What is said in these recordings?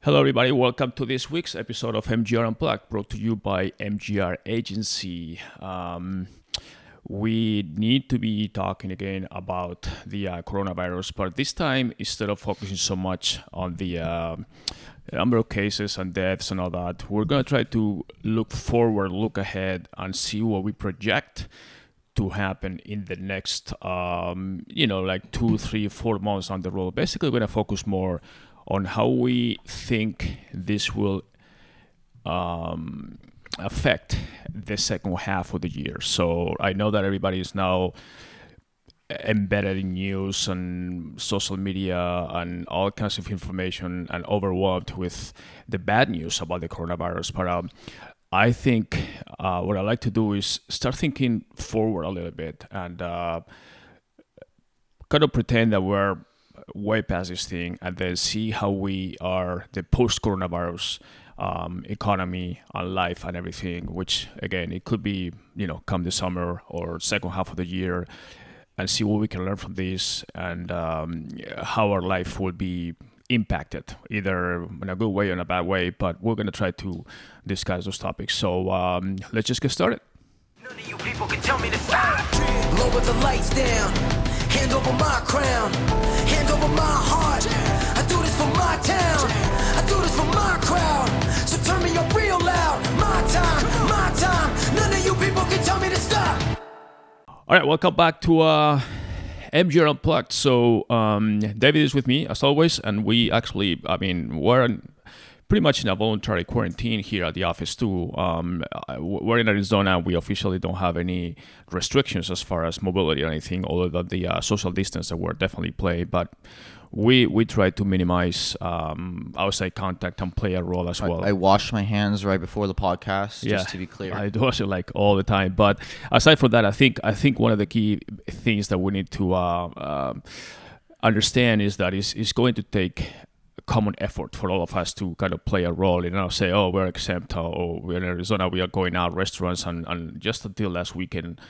Hello, everybody. Welcome to this week's episode of MGR Unplugged, brought to you by MGR Agency. We need to be talking again about the coronavirus, but this time, instead of focusing so much on the number of cases and deaths and all that, we're going to try to look forward, look ahead, and see what we project to happen in the next, like 2, 3, 4 months on the road. Basically, we're going to focus more on how we think this will affect the second half of the year. So I know that everybody is now embedded in news and social media and all kinds of information and overwhelmed with the bad news about the coronavirus. But I think what I like to do is start thinking forward a little bit and kind of pretend that we're way past this thing and then see how we are the post-coronavirus economy and life and everything, which again, it could be, come the summer or second half of the year, and see what we can learn from this and how our life will be impacted, either in a good way or in a bad way. But we're going to try to discuss those topics. So let's just get started. None of you people can tell me to stop. Lower the lights down. Hand over my crown. Hand over my heart. I do this for my town. I do this for my crowd. So turn me up real loud. My time, my time. None of you people can tell me to stop. All right, welcome back to MGR Unplugged. So David is with me as always, and we actually, we're pretty much in a voluntary quarantine here at the office too. We're in Arizona. We officially don't have any restrictions as far as mobility or anything, other than the social distance that we're definitely play. But we try to minimize outside contact and play a role as well. I wash my hands right before the podcast, just to be clear. I do it like all the time. But aside from that, I think one of the key things that we need to understand is that it's going to take common effort for all of us to kind of play a role and say, oh, we're exempt, or we're in Arizona, we are going out restaurants, and just until last weekend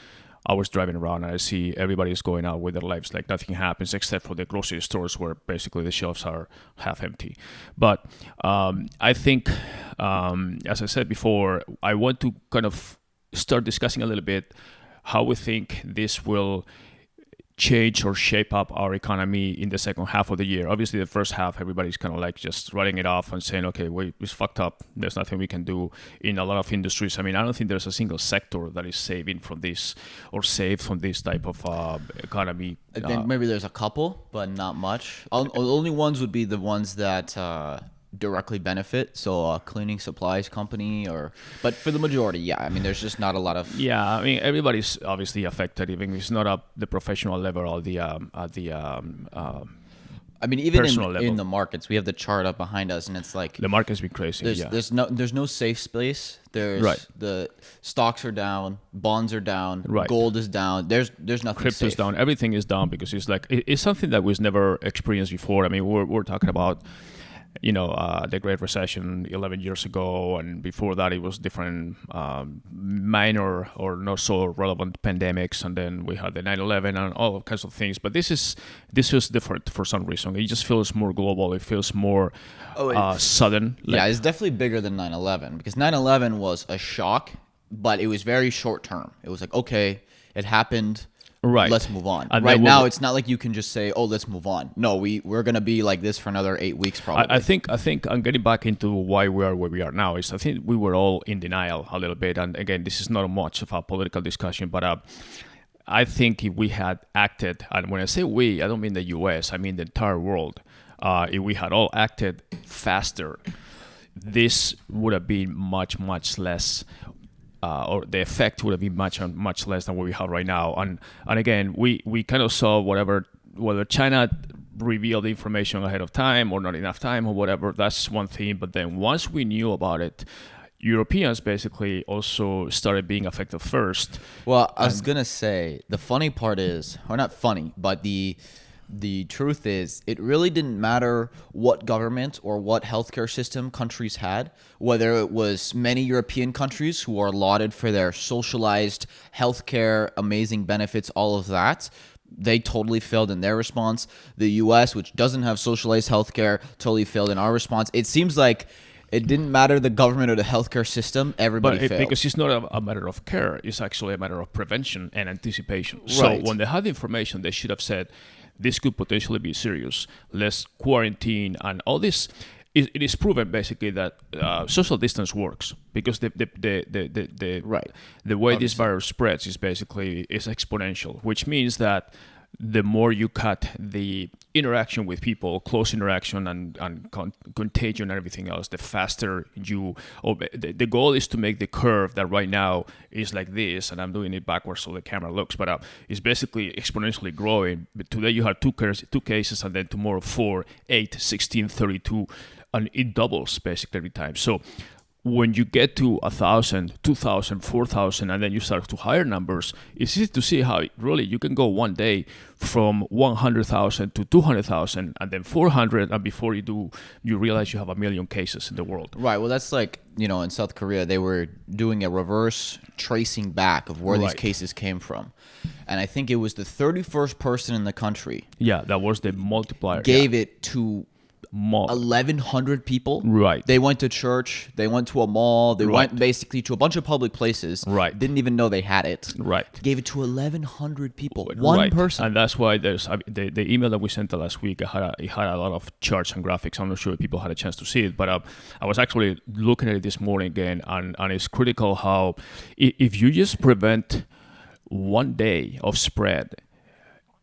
I was driving around and I see everybody's going out with their lives like nothing happens, except for the grocery stores where basically the shelves are half empty. But I think, as I said before, I want to kind of start discussing a little bit how we think this will change or shape up our economy in the second half of the year. Obviously, the first half, everybody's kind of like just writing it off and saying, okay, it's fucked up. There's nothing we can do in a lot of industries. I don't think there's a single sector that is saving from this or saved from this type of economy. I think maybe there's a couple, but not much. Only ones would be the ones that directly benefit. So a cleaning supplies company, but for the majority, yeah. There's just not a lot of. Yeah, everybody's obviously affected, even if it's not at the professional level or even level. In the markets, we have the chart up behind us, and it's like the market's been crazy. There's no safe space. The stocks are down, bonds are down, gold is down. There's nothing. Crypto's safe. down. Everything is down because it's something that was never experienced before. We're talking about the Great Recession 11 years ago, and before that it was different minor or not so relevant pandemics, and then we had the 9/11 and all kinds of things. But this is different for some reason. It just feels more global. It feels more sudden. It's definitely bigger than 9/11, because 9/11 was a shock, but it was very short term. It was like, okay, it happened. Right. Let's move on. And right now, it's not like you can just say, "Oh, let's move on." No, we're gonna be like this for another 8 weeks, probably. I think I'm getting back into why we are where we are now. I think we were all in denial a little bit, and again, this is not much of a political discussion, but I think if we had acted, and when I say we, I don't mean the U.S., I mean the entire world. If we had all acted faster, this would have been much less. Or the effect would have been much less than what we have right now. And again, we kind of saw whether China revealed the information ahead of time or not enough time or whatever. That's one thing. But then once we knew about it, Europeans basically also started being affected first. Well, I was gonna say the funny part is, or not funny, but the truth is, it really didn't matter what government or what healthcare system countries had, whether it was many European countries who are lauded for their socialized healthcare, amazing benefits, all of that. they totally failed in their response. The U.S., which doesn't have socialized healthcare, totally failed in our response. It seems like it didn't matter the government or the healthcare system. Everybody failed. Because it's not a matter of care. It's actually a matter of prevention and anticipation. So Right. when they had the information, they should have said, this could potentially be serious. Let's quarantine and all this. It is proven basically that social distance works because the Right. the way this virus spreads is exponential, which means that the more you cut the interaction with people, close interaction and contagion and everything else, the faster you. The goal is to make the curve that right now is like this, and I'm doing it backwards so the camera looks, but it's basically exponentially growing. But today you have two cases, and then tomorrow 4, 8, 16, 32, and it doubles basically every time. So when you get to 1,000, 2,000, 4,000, and then you start to higher numbers, it's easy to see how really you can go one day from 100,000 to 200,000, and then 400, and before you do, you realize you have 1 million cases in the world. Right. Well, that's like, in South Korea, they were doing a reverse tracing back of where these Right. cases came from. And I think it was the 31st person in the country Yeah, that was the multiplier. gave it to More. 1,100 people. Right. They went to church. They went to a mall. They Right. went basically to a bunch of public places. Right. Didn't even know they had it. Right. Gave it to 1,100 people. One Right. person. And that's why there's the email that we sent last week. It had a lot of charts and graphics. I'm not sure if people had a chance to see it, but I was actually looking at it this morning again, and it's critical how if you just prevent one day of spread,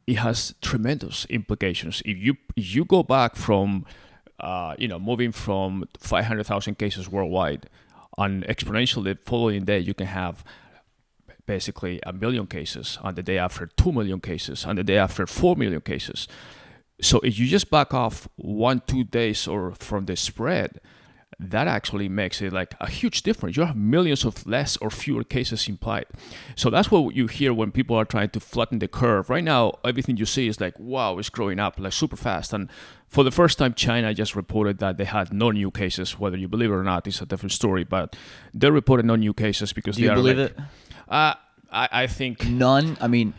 it has tremendous implications. If you go back from moving from 500,000 cases worldwide, and exponentially the following day you can have basically 1 million cases, and the day after 2 million cases, and the day after 4 million cases. So if you just back off 1-2 days or from the spread, that actually makes it like a huge difference. You have millions of less or fewer cases implied. So that's what you hear when people are trying to flatten the curve. Right now, everything you see is like, wow, it's growing up like super fast. And for the first time, China just reported that they had no new cases. Whether you believe it or not, it's a different story. But they reported no new cases because Do you believe it? I think None. I mean,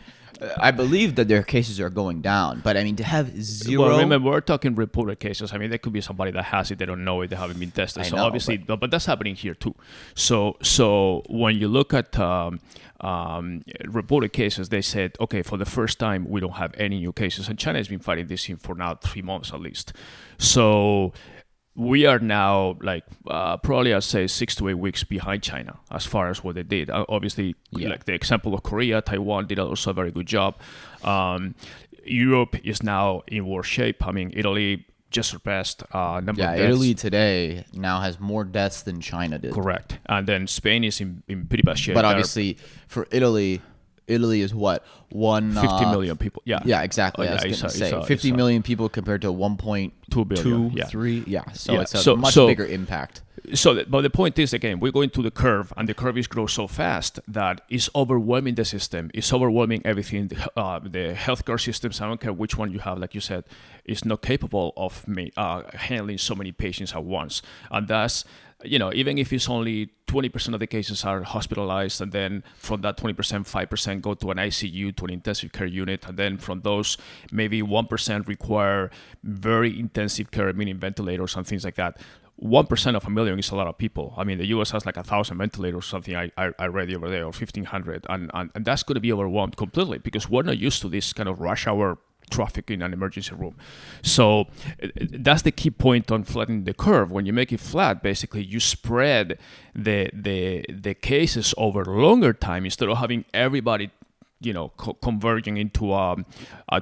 I believe that their cases are going down, but I mean to have zero. Well, remember, we're talking reported cases. I mean, there could be somebody that has it, they don't know it, they haven't been tested. I So know, obviously, but that's happening here too. So when you look at reported cases, they said, okay, for the first time, we don't have any new cases, and China has been fighting this in for now 3 months at least. So we are now like probably I'd say 6 to 8 weeks behind China as far as what they did. Obviously, like the example of Korea, Taiwan did also a very good job. Europe is now in worse shape. I mean, Italy just surpassed number of deaths. Italy today now has more deaths than China did. Correct. And then Spain is in pretty bad shape. But obviously, for Italy is what? 50 million people. Yeah. Yeah, exactly. I was going to say 50 million people compared to 1.2 billion, yeah. 3. Yeah, so Yeah, it's a much bigger impact. But the point is, again, we're going to the curve, and the curve is growing so fast that it's overwhelming the system. It's overwhelming everything. The healthcare systems, I don't care which one you have, like you said, is not capable of handling so many patients at once. And that's, even if it's only 20% of the cases are hospitalized, and then from that 20%, 5% go to an ICU, to an intensive care unit, and then from those, maybe 1% require very intensive care, meaning ventilators and things like that. 1% of 1 million is a lot of people. I mean, the U.S. has like 1,000 ventilators or something I read the other day, or 1,500, and that's going to be overwhelmed completely because we're not used to this kind of rush hour traffic in an emergency room. So that's the key point on flattening the curve. When you make it flat, basically you spread the cases over longer time instead of having everybody converging into a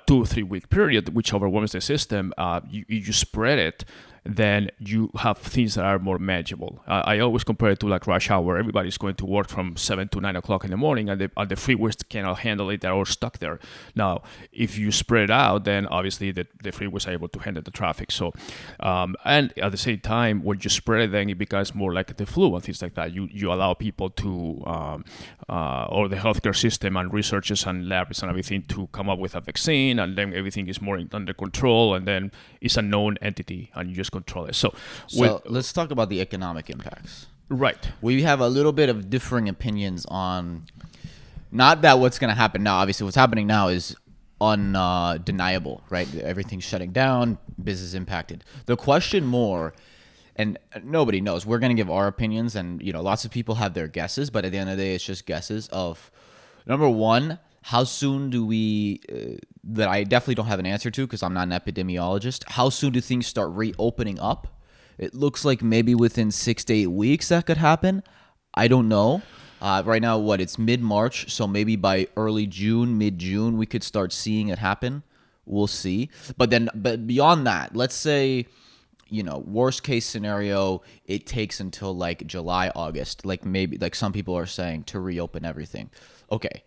2 or 3 week period, which overwhelms the system. You spread it, then you have things that are more manageable. I always compare it to like rush hour. Everybody's going to work from 7 to 9 o'clock in the morning, and the freeways cannot handle it. They're all stuck there. Now, if you spread it out, then obviously the freeways are able to handle the traffic. So, and at the same time, when you spread it, then it becomes more like the flu and things like that. You allow people to, or the healthcare system and researchers and labs and everything to come up with a vaccine, and then everything is more under control, and then it's a known entity, and you just control it. So let's talk about the economic impacts. Right. We have a little bit of differing opinions on, not that what's going to happen now. Obviously, what's happening now is undeniable, right? Everything's shutting down, business impacted. The question more, and nobody knows. We're gonna give our opinions, and lots of people have their guesses, but at the end of the day, it's just guesses of number one. How soon do we, that I definitely don't have an answer to because I'm not an epidemiologist, how soon do things start reopening up? It looks like maybe within 6 to 8 weeks that could happen. I don't know. Right now, it's mid-March, so maybe by early June, mid-June, we could start seeing it happen. We'll see. But beyond that, let's say, worst case scenario, it takes until like July, August, maybe some people are saying, to reopen everything. Okay.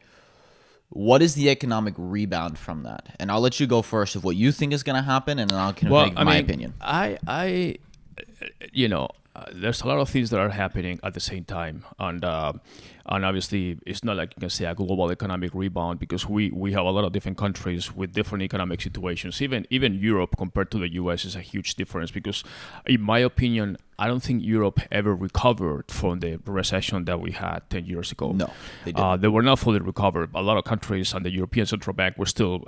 What is the economic rebound from that? And I'll let you go first of what you think is going to happen, and then I'll make my opinion. There's a lot of things that are happening at the same time, and obviously it's not like you can say a global economic rebound because we have a lot of different countries with different economic situations. Even Europe compared to the U.S. is a huge difference because, in my opinion, I don't think Europe ever recovered from the recession that we had 10 years ago. No, they didn't. They were not fully recovered. A lot of countries and the European Central Bank were still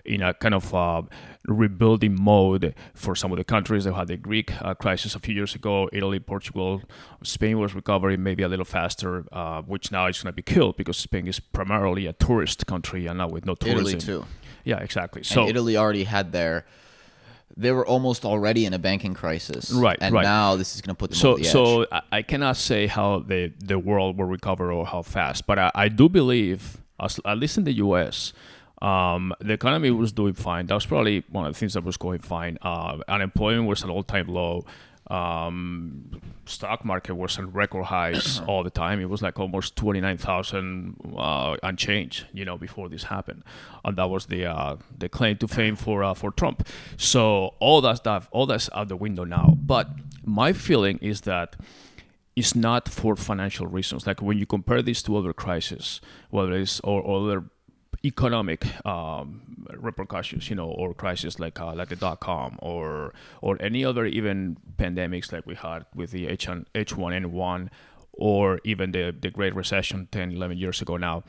in a kind of rebuilding mode. For some of the countries, they had the Greek crisis a few years ago. Italy, Portugal, Spain was recovering maybe a little faster, which now is going to be killed because Spain is primarily a tourist country and now with no tourism. Italy too. Yeah, exactly. And Italy already had they were almost already in a banking crisis. Right, and right. now this is going to put them over the edge. So I cannot say how the world will recover or how fast, but I do believe, at least in the U.S., the economy was doing fine. That was probably one of the things that was going fine. Unemployment was at all-time low. Stock market was at record highs all the time. It was like almost 29,000 and change, before this happened, and that was the claim to fame for Trump. So all that's out the window now. But my feeling is that it's not for financial reasons. Like when you compare this to other crises, whether it's or other economic repercussions, or crises like the .com or any other even pandemics like we had with the H1N1 or even the Great Recession 10, 11 years ago now.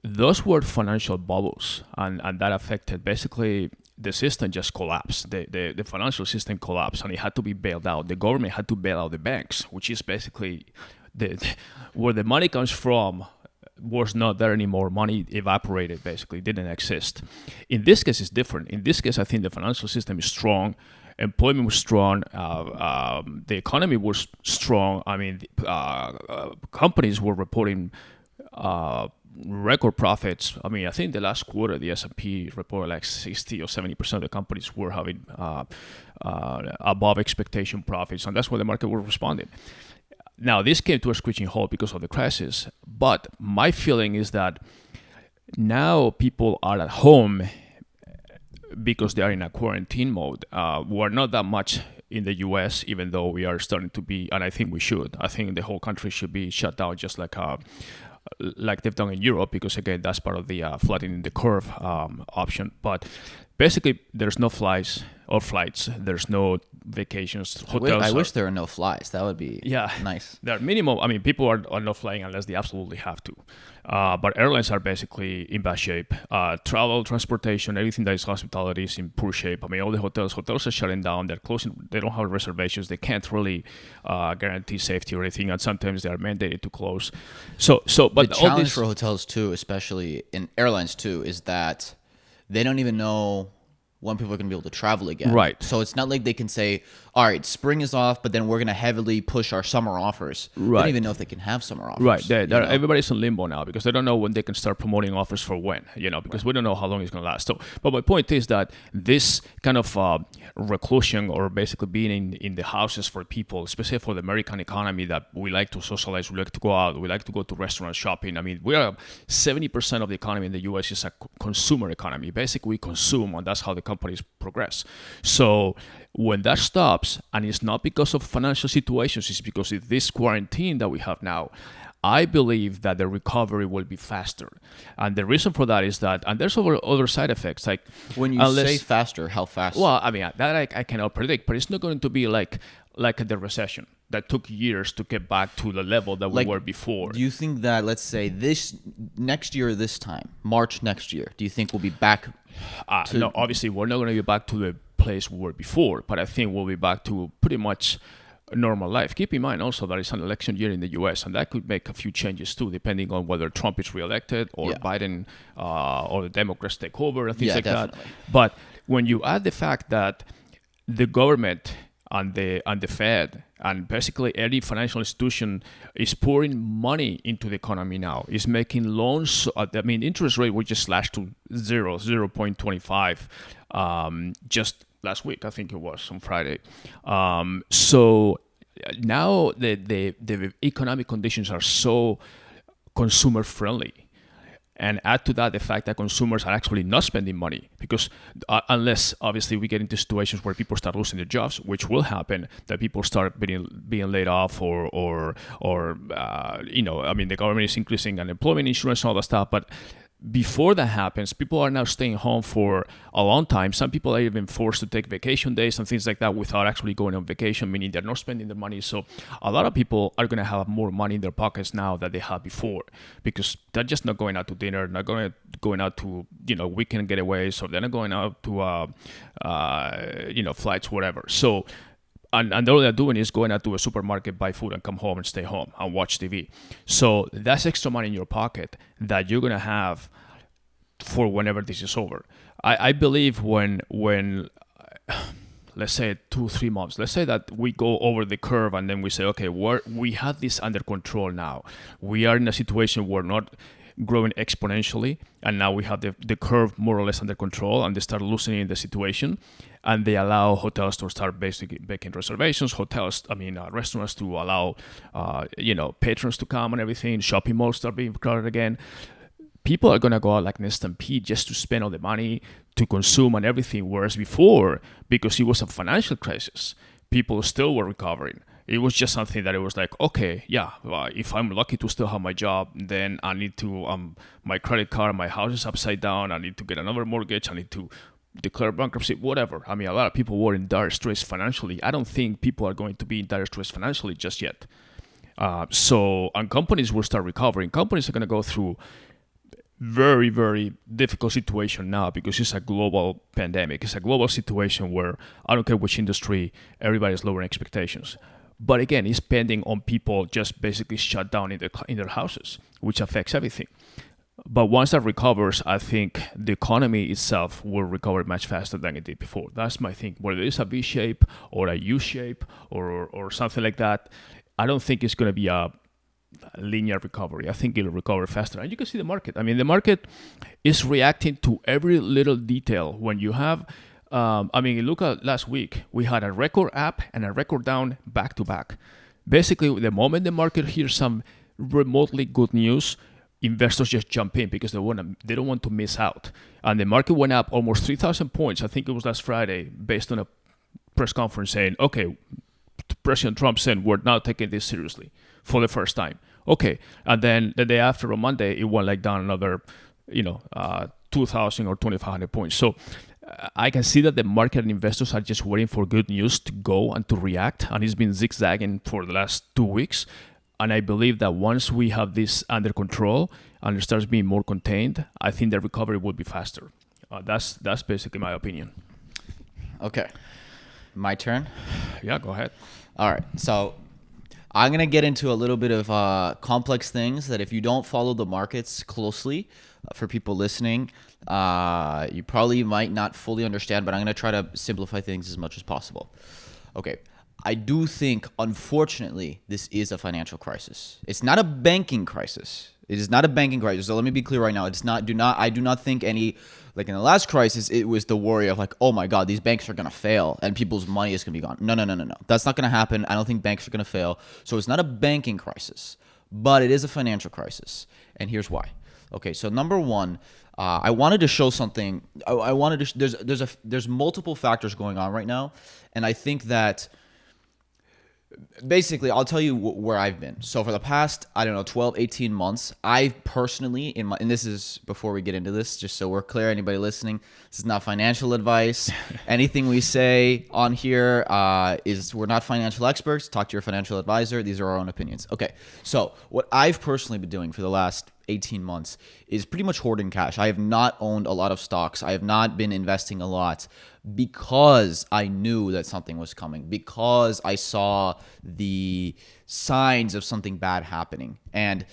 Those were financial bubbles, and that affected basically the system just collapsed. The financial system collapsed, and it had to be bailed out. The government had to bail out the banks, which is basically where the money comes from was not there anymore. Money evaporated, basically, didn't exist. In this case, it's different. In this case, I think the financial system is strong. Employment was strong. The economy was strong. I mean, companies were reporting record profits. I mean, I think the last quarter, the S&P reported like 60 or 70% of the companies were having above expectation profits, and that's why the market was responding. Now, this came to a screeching halt because of the crisis, but my feeling is that now people are at home because they are in a quarantine mode. We're not that much in the U.S., even though we are starting to be, and I think we should. I think the whole country should be shut down just like they've done in Europe, because, again, that's part of the flattening the curve option. But basically, there's no flights. There's no vacations. Hotels. I wish there were no flies. That would be nice. There are minimum. I mean, people are not flying unless they absolutely have to. But airlines are basically in bad shape. Travel, transportation, everything that is hospitality is in poor shape. I mean, all the hotels are shutting down. They're closing. They don't have reservations. They can't really guarantee safety or anything. And sometimes they are mandated to close. But the challenge for hotels too, especially in airlines too, is that they don't even know when people are going to be able to travel again. Right. So it's not like they can say, all right, spring is off, but then we're going to heavily push our summer offers. Right. They don't even know if they can have summer offers. Right. Everybody's in limbo now because they don't know when they can start promoting offers for when, because we don't know how long it's going to last. So, but my point is that this kind of reclusion, or basically being in the houses for people, especially for the American economy, that we like to socialize, we like to go out, we like to go to restaurants, shopping. I mean, 70% of the economy in the U.S. is a consumer economy. Basically, we consume, and that's how the companies progress. So when that stops, and it's not because of financial situations, it's because of this quarantine that we have now, I believe that the recovery will be faster. And the reason for that is that, and there's other side effects. Like when you say faster, how fast? Well, I mean, that I cannot predict, but it's not going to be like like the recession that took years to get back to the level that we were before. Do you think that, let's say this next year, this time, March next year, do you think we'll be back? No, obviously we're not going to be back to the place we were before, but I think we'll be back to pretty much normal life. Keep in mind also that it's an election year in the U.S. and that could make a few changes too, depending on whether Trump is reelected or Biden or the Democrats take over and things like that. But when you add the fact that the government and the Fed and basically every financial institution is pouring money into the economy now, is making loans. Interest rate was just slashed to 0.25 just last week. I think it was on Friday. So now the economic conditions are so consumer friendly. And add to that the fact that consumers are actually not spending money because unless obviously we get into situations where people start losing their jobs, which will happen, that people start being laid off or the government is increasing unemployment insurance and all that stuff. But before that happens, people are now staying home for a long time. Some people are even forced to take vacation days and things like that without actually going on vacation, meaning they're not spending their money. So a lot of people are going to have more money in their pockets now than they had before because they're just not going out to dinner, not going out to, weekend getaways, or they're not going out to, flights, whatever. So, and all they're doing is going out to a supermarket, buy food, and come home and stay home and watch TV. So that's extra money in your pocket that you're going to have for whenever this is over. I believe when let's say 2-3 months, let's say that we go over the curve and then we say, okay, we have this under control now. We are in a situation where not growing exponentially, and now we have the curve more or less under control, and they start loosening the situation, and they allow hotels to start basically making reservations, restaurants to allow patrons to come and everything, shopping malls start being crowded again. People are going to go out like an stampede just to spend all the money to consume and everything, whereas before, because it was a financial crisis, people still were recovering. It was just something that it was like, okay, if I'm lucky to still have my job, then I need to, my credit card, my house is upside down, I need to get another mortgage, I need to declare bankruptcy, whatever. A lot of people were in dire stress financially. I don't think people are going to be in dire stress financially just yet. And companies will start recovering. Companies are going to go through very, very difficult situation now because it's a global pandemic. It's a global situation where I don't care which industry, everybody's lowering expectations. But again, it's pending on people just basically shut down in their houses, which affects everything. But once that recovers, I think the economy itself will recover much faster than it did before. That's my thing. Whether it's a V shape or a U shape or something like that, I don't think it's going to be a linear recovery. I think it'll recover faster. And you can see the market. The market is reacting to every little detail. When you have look at last week, we had a record up and a record down back to back. Basically, the moment the market hears some remotely good news, investors just jump in because they don't want to miss out. And the market went up almost 3,000 points. I think it was last Friday, based on a press conference saying, okay, President Trump said we're now taking this seriously for the first time. Okay, and then the day after on Monday, it went down another, 2,000 or 2,500 points. So I can see that the market and investors are just waiting for good news to go and to react, and it's been zigzagging for the last 2 weeks. And I believe that once we have this under control and it starts being more contained, I think the recovery will be faster. That's basically my opinion. Okay, my turn. Yeah, go ahead. All right, so I'm going to get into a little bit of complex things that if you don't follow the markets closely, for people listening, you probably might not fully understand, but I'm going to try to simplify things as much as possible. Okay, I do think, unfortunately, this is a financial crisis. It's not a banking crisis. It is not a banking crisis. So let me be clear right now. I do not think any, like in the last crisis, it was the worry of oh my God, these banks are going to fail and people's money is going to be gone. No. That's not going to happen. I don't think banks are going to fail. So it's not a banking crisis, but it is a financial crisis. And here's why. Okay, so number one, I wanted to show something. There's multiple factors going on right now. And I think that basically, I'll tell you where I've been. So for the past, I don't know, 12, 18 months, I've personally, and this is before we get into this, just so we're clear, anybody listening, this is not financial advice. Anything we say on here we're not financial experts. Talk to your financial advisor. These are our own opinions. Okay, so what I've personally been doing for the last 18 months is pretty much hoarding cash. I have not owned a lot of stocks. I have not been investing a lot because I knew that something was coming, because I saw the signs of something bad happening. And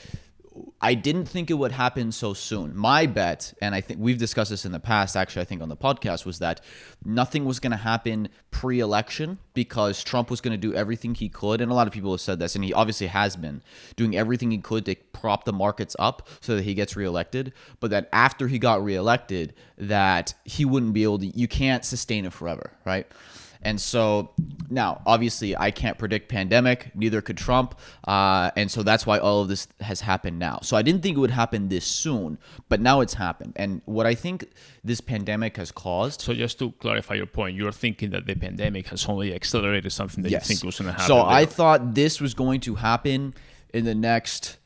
I didn't think it would happen so soon. My bet, and I think we've discussed this in the past, actually, I think on the podcast, was that nothing was going to happen pre-election because Trump was going to do everything he could. And a lot of people have said this, and he obviously has been doing everything he could to prop the markets up so that he gets reelected. But that after he got reelected, that he wouldn't be able to, you can't sustain it forever, right? And so now, obviously, I can't predict pandemic, neither could Trump. And so that's why all of this has happened now. So I didn't think it would happen this soon, but now it's happened. And what I think this pandemic has caused. So just to clarify your point, you're thinking that the pandemic has only accelerated something that Yes. you think was going to happen. So I later. thought this was going to happen in the next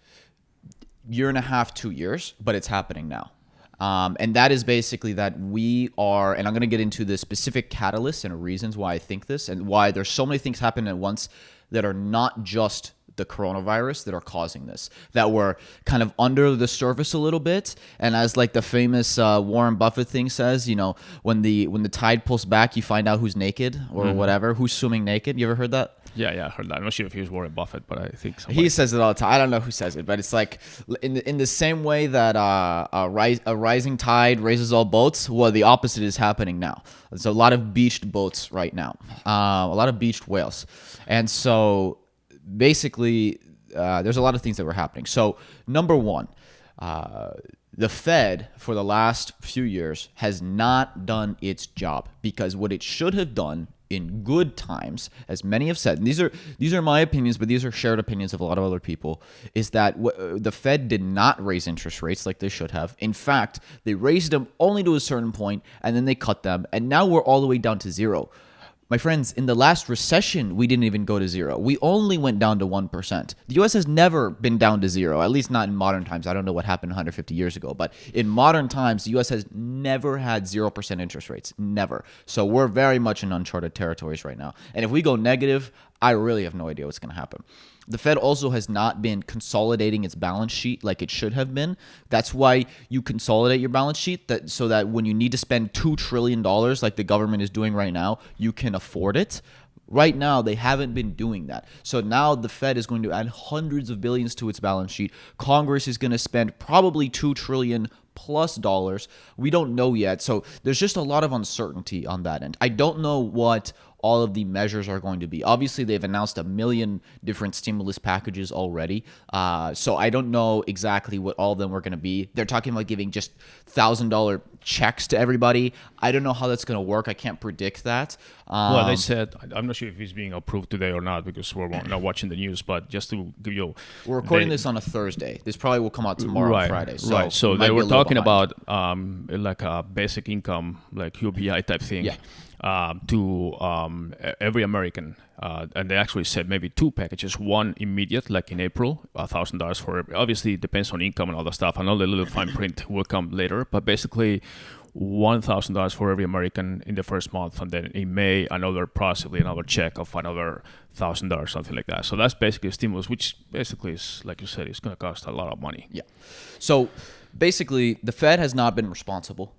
year and a half, 2 years, but it's happening now. And that is basically that we are, and I'm going to get into the specific catalysts and reasons why I think this and why there's so many things happening at once that are not just the coronavirus that are causing this, that were kind of under the surface a little bit. And as like the famous Warren Buffett thing says, you know, when the tide pulls back, you find out who's naked or whatever, who's swimming naked. You ever heard that? Yeah, I heard that. I'm not sure if he was Warren Buffett, but I think somebody. He says it all the time. I don't know who says it, but it's like in the same way that a rising tide raises all boats. Well, the opposite is happening now. There's a lot of beached boats right now, a lot of beached whales, and so basically, there's a lot of things that were happening. So number one, the Fed for the last few years has not done its job, because what it should have done in good times, as many have said, and these are my opinions, but these are shared opinions of a lot of other people, is that the Fed did not raise interest rates like they should have. In fact, they raised them only to a certain point, and then they cut them, and now we're all the way down to zero. My friends, in the last recession, we didn't even go to zero. We only went down to 1%. The U.S. has never been down to zero, at least not in modern times. I don't know what happened 150 years ago, but in modern times, the U.S. has never had 0% interest rates. Never. So we're very much in uncharted territories right now. And if we go negative, I really have no idea what's going to happen. The Fed also has not been consolidating its balance sheet like it should have been. That's why you consolidate your balance sheet, so that when you need to spend $2 trillion like the government is doing right now, you can afford it. Right now, they haven't been doing that. So now the Fed is going to add hundreds of billions to its balance sheet. Congress is going to spend probably $2 trillion plus dollars. We don't know yet. So there's just a lot of uncertainty on that end. I don't know what all of the measures are going to be. Obviously, they've announced 1 million different stimulus packages already. So I don't know exactly what all of them were going to be. They're talking about giving just $1,000 checks to everybody. I don't know how that's going to work. I can't predict that. Well, they said, I'm not sure if it's being approved today or not, because we're not watching the news, but just to give you... We're recording this on a Thursday. This probably will come out tomorrow on Friday. So right. So we might they be were a little talking behind. about like a basic income, like UBI type thing. Yeah. To every American, and they actually said maybe 2 packages. One immediate, like in April, $1,000 for every. Obviously, it depends on income and all that stuff. I know the little fine print will come later, but basically $1,000 for every American in the first month, and then in May possibly another check of another $1,000, something like that. So that's basically a stimulus, which basically is, like you said, it's going to cost a lot of money. Yeah. So basically, the Fed has not been responsible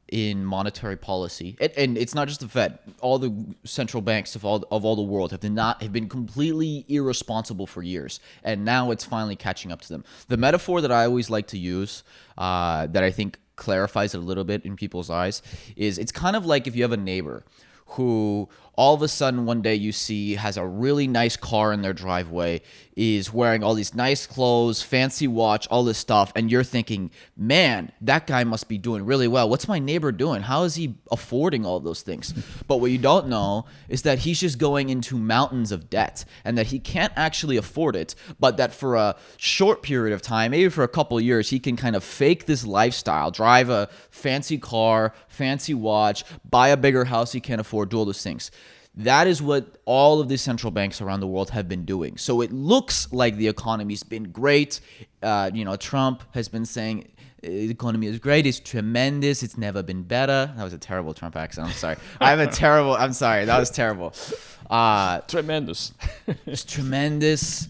in monetary policy, and it's not just the Fed. All the central banks of all the world have been completely irresponsible for years, and now it's finally catching up to them. The metaphor that I always like to use, that I think clarifies it a little bit in people's eyes, is it's kind of like if you have a neighbor who all of a sudden one day you see has a really nice car in their driveway, is wearing all these nice clothes, fancy watch, all this stuff, and you're thinking, man, that guy must be doing really well. What's my neighbor doing? How is he affording all those things? But what you don't know is that he's just going into mountains of debt, and that he can't actually afford it, but that for a short period of time, maybe for a couple of years, he can kind of fake this lifestyle, drive a fancy car, fancy watch, buy a bigger house he can't afford, do all those things. That is what all of the central banks around the world have been doing. So it looks like the economy's been great. Trump has been saying the economy is great. It's tremendous. It's never been better. That was a terrible Trump accent. I'm sorry. I'm sorry. That was terrible. Tremendous. It's tremendous.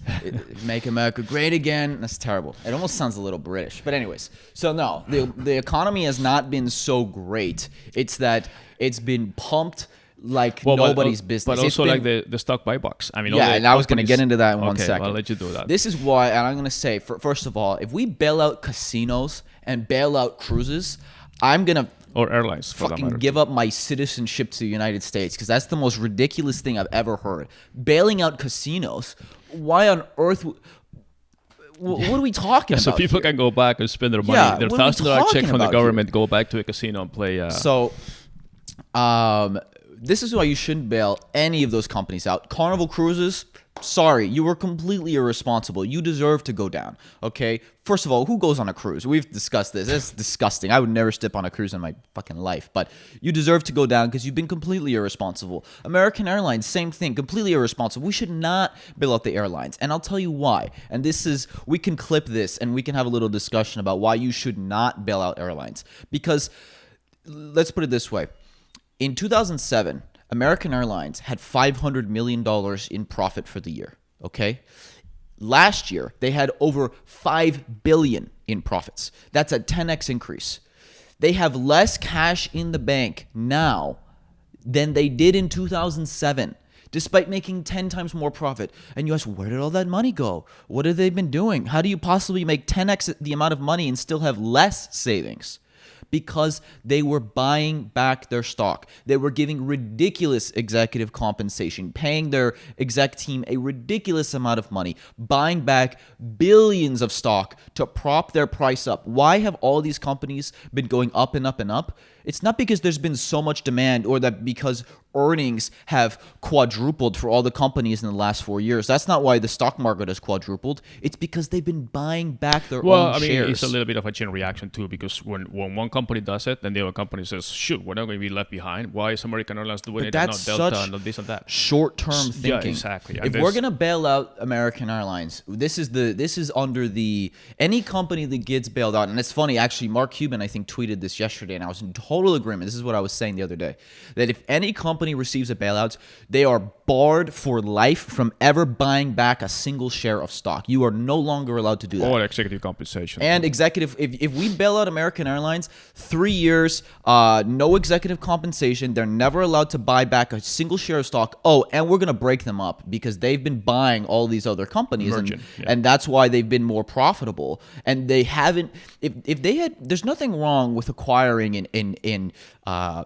Make America great again. That's terrible. It almost sounds a little British. But anyways, so no, the economy has not been so great. It's that it's been pumped like nobody's business. But also like the stock buybacks. I mean, yeah, and I was going to get into that in 1 second. I'll let you do that. This is why, and I'm going to say, first of all, if we bail out casinos and bail out cruises, I'm going to or airlines for that fucking matter. give up my citizenship to the United States, because that's the most ridiculous thing I've ever heard. Bailing out casinos? Why on earth? What are we talking about? So people here? can go back and spend their money. Yeah, Their what are we $1,000 check talking from the about government, go back to a casino and play. So, this is why you shouldn't bail any of those companies out. Carnival Cruises, sorry, you were completely irresponsible. You deserve to go down, okay? First of all, who goes on a cruise? We've discussed this. It's disgusting. I would never step on a cruise in my fucking life. But you deserve to go down because you've been completely irresponsible. American Airlines, same thing, completely irresponsible. We should not bail out the airlines. And I'll tell you why. And we can clip this and we can have a little discussion about why you should not bail out airlines. Because let's put it this way. In 2007, American Airlines had $500 million in profit for the year, okay? Last year, they had over $5 billion in profits. That's a 10x increase. They have less cash in the bank now than they did in 2007, despite making 10 times more profit. And you ask, where did all that money go? What have they been doing? How do you possibly make 10x the amount of money and still have less savings? Because they were buying back their stock. They were giving ridiculous executive compensation, paying their exec team a ridiculous amount of money, buying back billions of stock to prop their price up. Why have all these companies been going up and up and up? It's not because there's been so much demand or that because earnings have quadrupled for all the companies in the last 4 years. That's not why the stock market has quadrupled. It's because they've been buying back their own shares. It's a little bit of a chain reaction too, because when one company does it, then the other company says, shoot, we're not going to be left behind. Why is American Airlines doing it and not Delta and not this and that? Short-term thinking. Yeah, exactly. If we're going to bail out American Airlines, this is under any company that gets bailed out. And it's funny, actually, Mark Cuban, I think, tweeted this yesterday, and I was in total agreement. This is what I was saying the other day, that if any company receives a bailout, they are barred for life from ever buying back a single share of stock. You are no longer allowed to do that. Or executive compensation. And executive, if we bail out American Airlines, 3 years, no executive compensation. They're never allowed to buy back a single share of stock. Oh, and we're going to break them up because they've been buying all these other companies. And that's why they've been more profitable. And they haven't, if they had, there's nothing wrong with acquiring in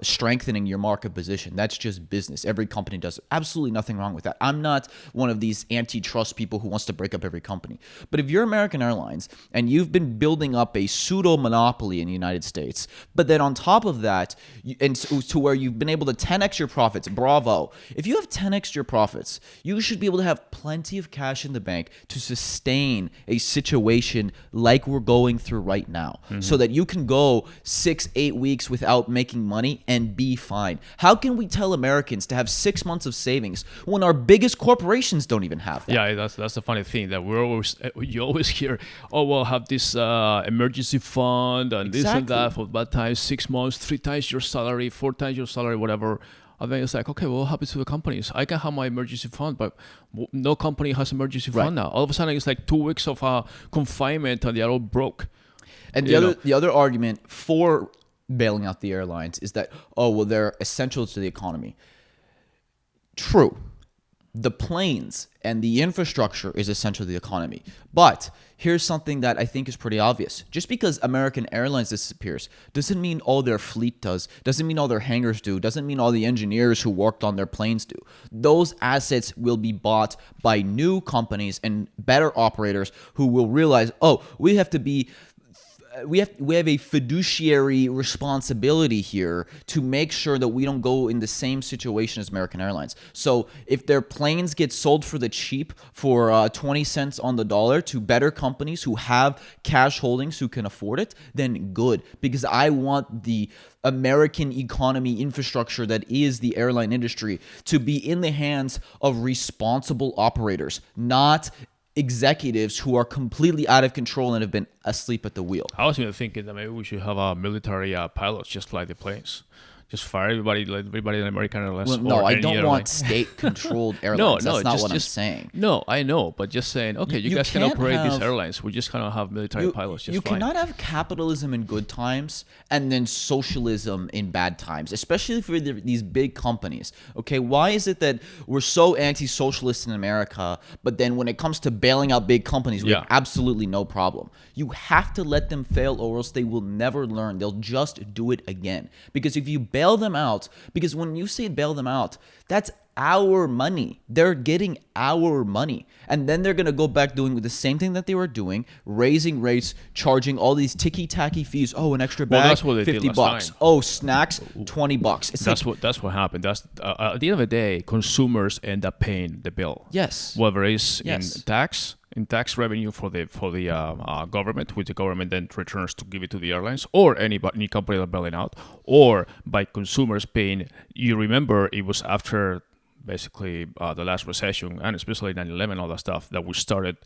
strengthening your market position. That's just business. Every company does it. Absolutely nothing wrong with that. I'm not one of these antitrust people who wants to break up every company. But if you're American Airlines and you've been building up a pseudo monopoly in the United States, but then on top of that, and to where you've been able to 10x your profits, bravo. If you have 10x your profits, you should be able to have plenty of cash in the bank to sustain a situation like we're going through right now, so that you can go 6-8 weeks without making money and be fine. How can we tell Americans to have 6 months of savings when our biggest corporations don't even have that? Yeah, that's the funny thing, that you always hear, oh, well, have this emergency fund and this and that for bad times, 6 months, 3 times your salary, 4 times your salary, whatever. And then it's like, okay, well, what happens to the companies? I can have my emergency fund, but no company has emergency fund now. All of a sudden, it's like 2 weeks of confinement and they're all broke. And the other argument for bailing out the airlines is that, oh, well, they're essential to the economy. True. The planes and the infrastructure is essential to the economy. But here's something that I think is pretty obvious. Just because American Airlines disappears doesn't mean all their fleet does, doesn't mean all their hangars do, doesn't mean all the engineers who worked on their planes do. Those assets will be bought by new companies and better operators who will realize, oh, we have to be we have a fiduciary responsibility here to make sure that we don't go in the same situation as American Airlines. So if their planes get sold for the cheap for 20 cents on the dollar to better companies who have cash holdings who can afford it, then good, because I want the American economy infrastructure that is the airline industry to be in the hands of responsible operators, not executives who are completely out of control and have been asleep at the wheel. I was even thinking that maybe we should have military pilots just fly the planes. Just fire everybody, let everybody in American Airlines. Well, no, or I any don't airline. want state-controlled airlines. That's not what I'm saying. No, I know, but just saying, okay, you guys can can't operate these have- airlines. We just kind of have military pilots just You fine. cannot have capitalism in good times and then socialism in bad times, especially for these big companies. Okay, why is it that we're so anti-socialist in America, but then when it comes to bailing out big companies, we have absolutely no problem? You have to let them fail, or else they will never learn. They'll just do it again. Because if you bail them out, because when you say bail them out, that's our money. They're getting our money. And then they're going to go back doing the same thing that they were doing, raising rates, charging all these ticky-tacky fees. Oh, an extra bag, that's what they did $50. last time. Oh, snacks, $20. It's That's what happened. That's at the end of the day, consumers end up paying the bill. Yes. Whether it's Yes. in tax revenue for the government, which the government then returns to give it to the airlines or any company that bailing out, or by consumers paying. You remember it was after basically the last recession, and especially 9/11, all that stuff, that we started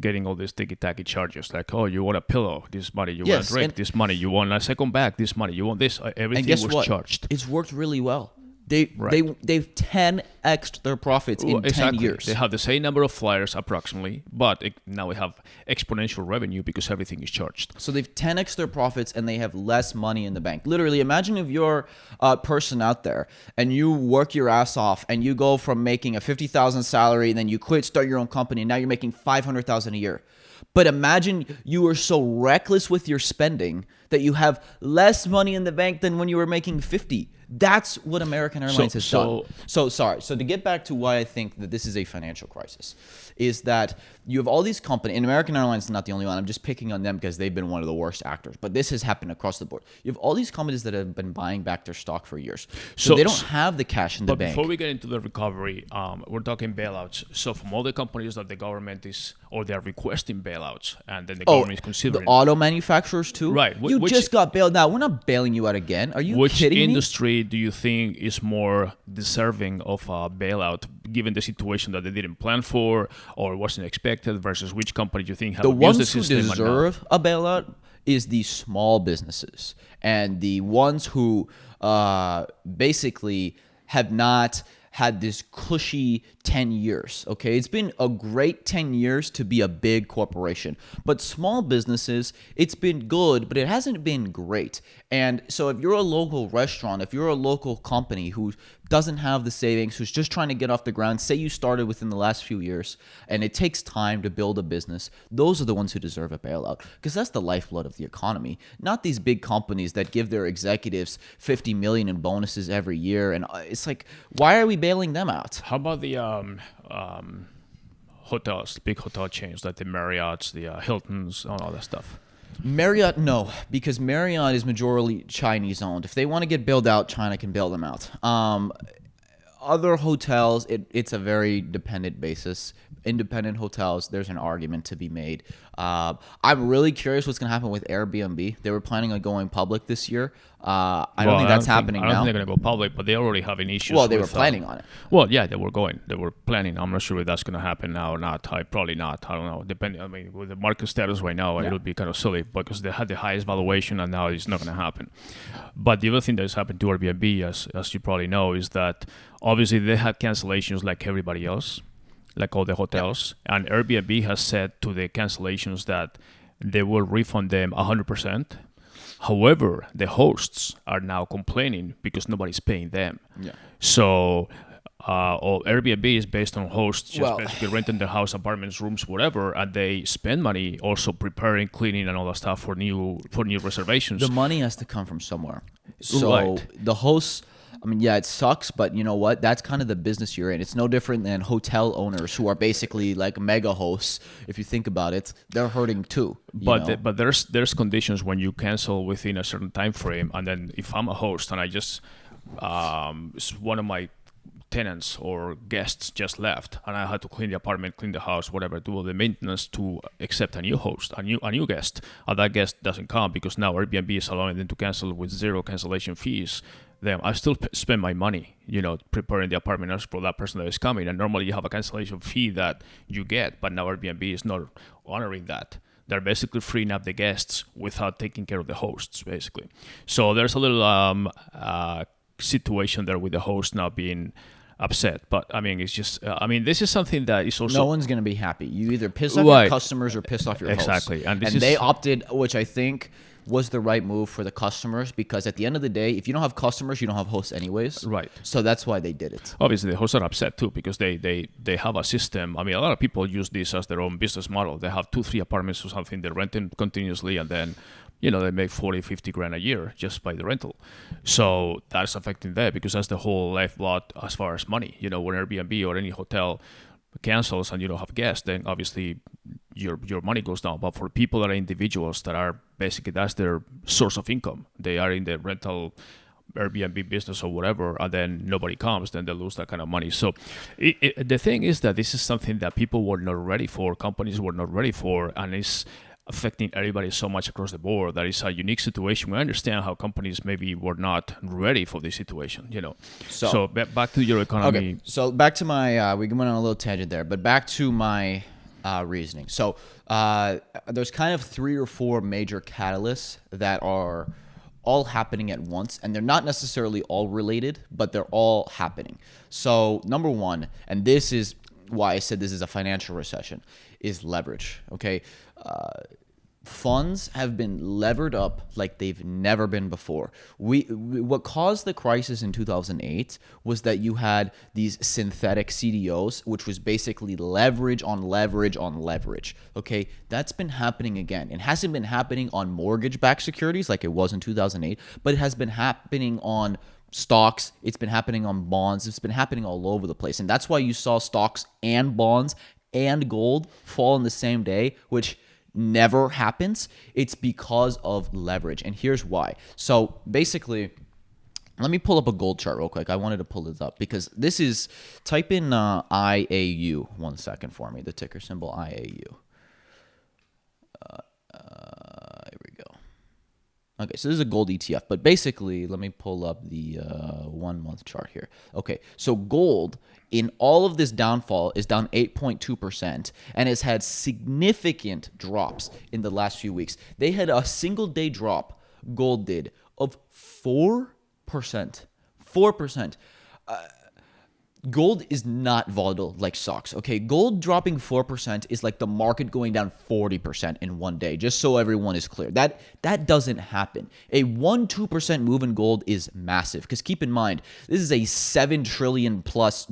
getting all these ticky-tacky charges, like, oh, you want a pillow, this money, you want a drink, this money, you want a second bag, this money, you want this, everything and guess was what? charged. It's worked really well. They've Right. 10x'd their profits in 10 years. They have the same number of flyers approximately, but now we have exponential revenue because everything is charged. So they've 10x their profits and they have less money in the bank. Literally, imagine if you're a person out there and you work your ass off and you go from making a $50,000 salary and then you quit, start your own company, and now you're making $500,000 a year. But imagine you were so reckless with your spending that you have less money in the bank than when you were making 50. That's what American Airlines has done. So to get back to why I think that this is a financial crisis, is that you have all these companies, and American Airlines is not the only one. I'm just picking on them because they've been one of the worst actors. But this has happened across the board. You have all these companies that have been buying back their stock for years. So they don't have the cash in the bank. But before we get into the recovery, we're talking bailouts. So from all the companies that the government is, or they're requesting bailouts, and then the government is considering. The auto manufacturers too? Right. You just got bailed out. We're not bailing you out again. Are you kidding me? Which industry do you think is more deserving of a bailout, given the situation that they didn't plan for or wasn't expected, versus which company do you think have The abused the ones who system and not? deserve a bailout is the small businesses and the ones who basically have not had this cushy 10 years, okay? It's been a great 10 years to be a big corporation. But small businesses, it's been good, but it hasn't been great. And so if you're a local restaurant, if you're a local company who doesn't have the savings, who's just trying to get off the ground, say you started within the last few years, and it takes time to build a business, those are the ones who deserve a bailout, because that's the lifeblood of the economy, not these big companies that give their executives $50 million in bonuses every year. And it's like, why are we bailing them out? How about the hotels, big hotel chains like the Marriotts, the Hiltons, and all that stuff? Marriott, no, because Marriott is majority Chinese owned. If they want to get bailed out, China can bail them out. Other hotels, it's a very dependent basis. Independent hotels, there's an argument to be made. I'm really curious what's going to happen with Airbnb. They were planning on going public this year. I don't think that's happening now. I don't think they're going to go public, but they already having issues. Well, they were planning on it. Well, yeah, they were going. They were planning. I'm not sure if that's going to happen now or not. Probably not. I don't know. Depending. I mean, with the market status right now, it'll be kind of silly because they had the highest valuation, and now it's not going to happen. But the other thing that's happened to Airbnb, as you probably know, is that obviously they had cancellations like everybody else, like all the hotels, and Airbnb has said to the cancellations that they will refund them 100%. However, the hosts are now complaining because nobody's paying them. Yeah. So Airbnb is based on hosts just basically renting their house, apartments, rooms, whatever, and they spend money also preparing, cleaning, and all that stuff for new reservations. The money has to come from somewhere. So the hosts I mean, yeah, it sucks, but you know what? That's kind of the business you're in. It's no different than hotel owners who are basically like mega hosts. If you think about it, they're hurting too. But there's conditions when you cancel within a certain time frame, and then if I'm a host and I just one of my tenants or guests just left, and I had to clean the apartment, clean the house, whatever, do all the maintenance to accept a new host, a new guest, and that guest doesn't come because now Airbnb is allowing them to cancel with zero cancellation fees. Then I still spend my money, preparing the apartment for that person that is coming. And normally you have a cancellation fee that you get, but now Airbnb is not honoring that. They're basically freeing up the guests without taking care of the hosts, basically. So there's a little situation there with the host now being upset. But I mean, it's just, this is something that is also... No one's going to be happy. You either piss off Right. your customers or piss off your hosts. Exactly. And they opted, which I think was the right move for the customers, because at the end of the day, if you don't have customers, you don't have hosts anyways. Right. So that's why they did it. Obviously, the hosts are upset too because they have a system. I mean, a lot of people use this as their own business model. They have 2-3 apartments or something. They're renting continuously, and then they make 40-50 grand a year just by the rental. So that's affecting them because that's the whole lifeblood as far as money. When Airbnb or any hotel cancels and you don't have guests, then obviously your money goes down. But for people that are individuals that are basically, that's their source of income, they are in the rental Airbnb business or whatever, and then nobody comes, then they lose that kind of money. So the thing is that this is something that people were not ready for, companies were not ready for, and it's affecting everybody so much across the board that it's a unique situation. We understand how companies maybe were not ready for this situation, So back to your economy. Okay, so back to my, we went on a little tangent there, but back to my reasoning. So there's kind of 3 or 4 major catalysts that are all happening at once, and they're not necessarily all related, but they're all happening. So number 1, and this is why I said this is a financial recession, is leverage. Okay, funds have been levered up like they've never been before. What caused the crisis in 2008 was that you had these synthetic CDOs, which was basically leverage on leverage on leverage. Okay, that's been happening again. It hasn't been happening on mortgage-backed securities like it was in 2008, but it has been happening on stocks, it's been happening on bonds, it's been happening all over the place. And that's why you saw stocks and bonds and gold fall in the same day, which never happens. It's because of leverage. And here's why. So basically, let me pull up a gold chart real quick. I wanted to pull this up because this is, type in IAU, 1 second for me, the ticker symbol IAU. Here we go. Okay, so this is a gold ETF, but basically, let me pull up the 1 month chart here. Okay, so gold in all of this downfall is down 8.2% and has had significant drops in the last few weeks. They had a single day drop, gold did, of 4%. 4%. Gold is not volatile like stocks, okay? Gold dropping 4% is like the market going down 40% in one day, just so everyone is clear. That doesn't happen. A 1-2% move in gold is massive, because keep in mind, this is a $7 trillion plus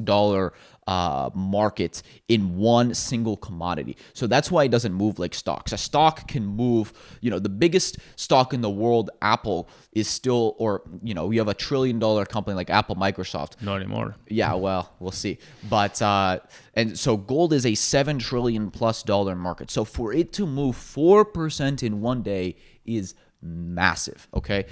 market in one single commodity. So that's why it doesn't move like stocks. A stock can move, the biggest stock in the world, Apple, is still, or, we have $1 trillion company like Apple, Microsoft. Not anymore. Yeah, well, we'll see. But, and so gold is a $7 trillion plus market. So for it to move 4% in one day is massive, okay?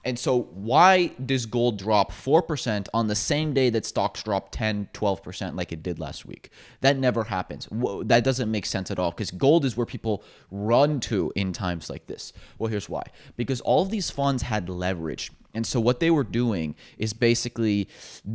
And so why does gold drop 4% on the same day that stocks drop 10, 12% like it did last week? That never happens. That doesn't make sense at all, because gold is where people run to in times like this. Well, here's why. Because all of these funds had leverage. And so what they were doing is basically,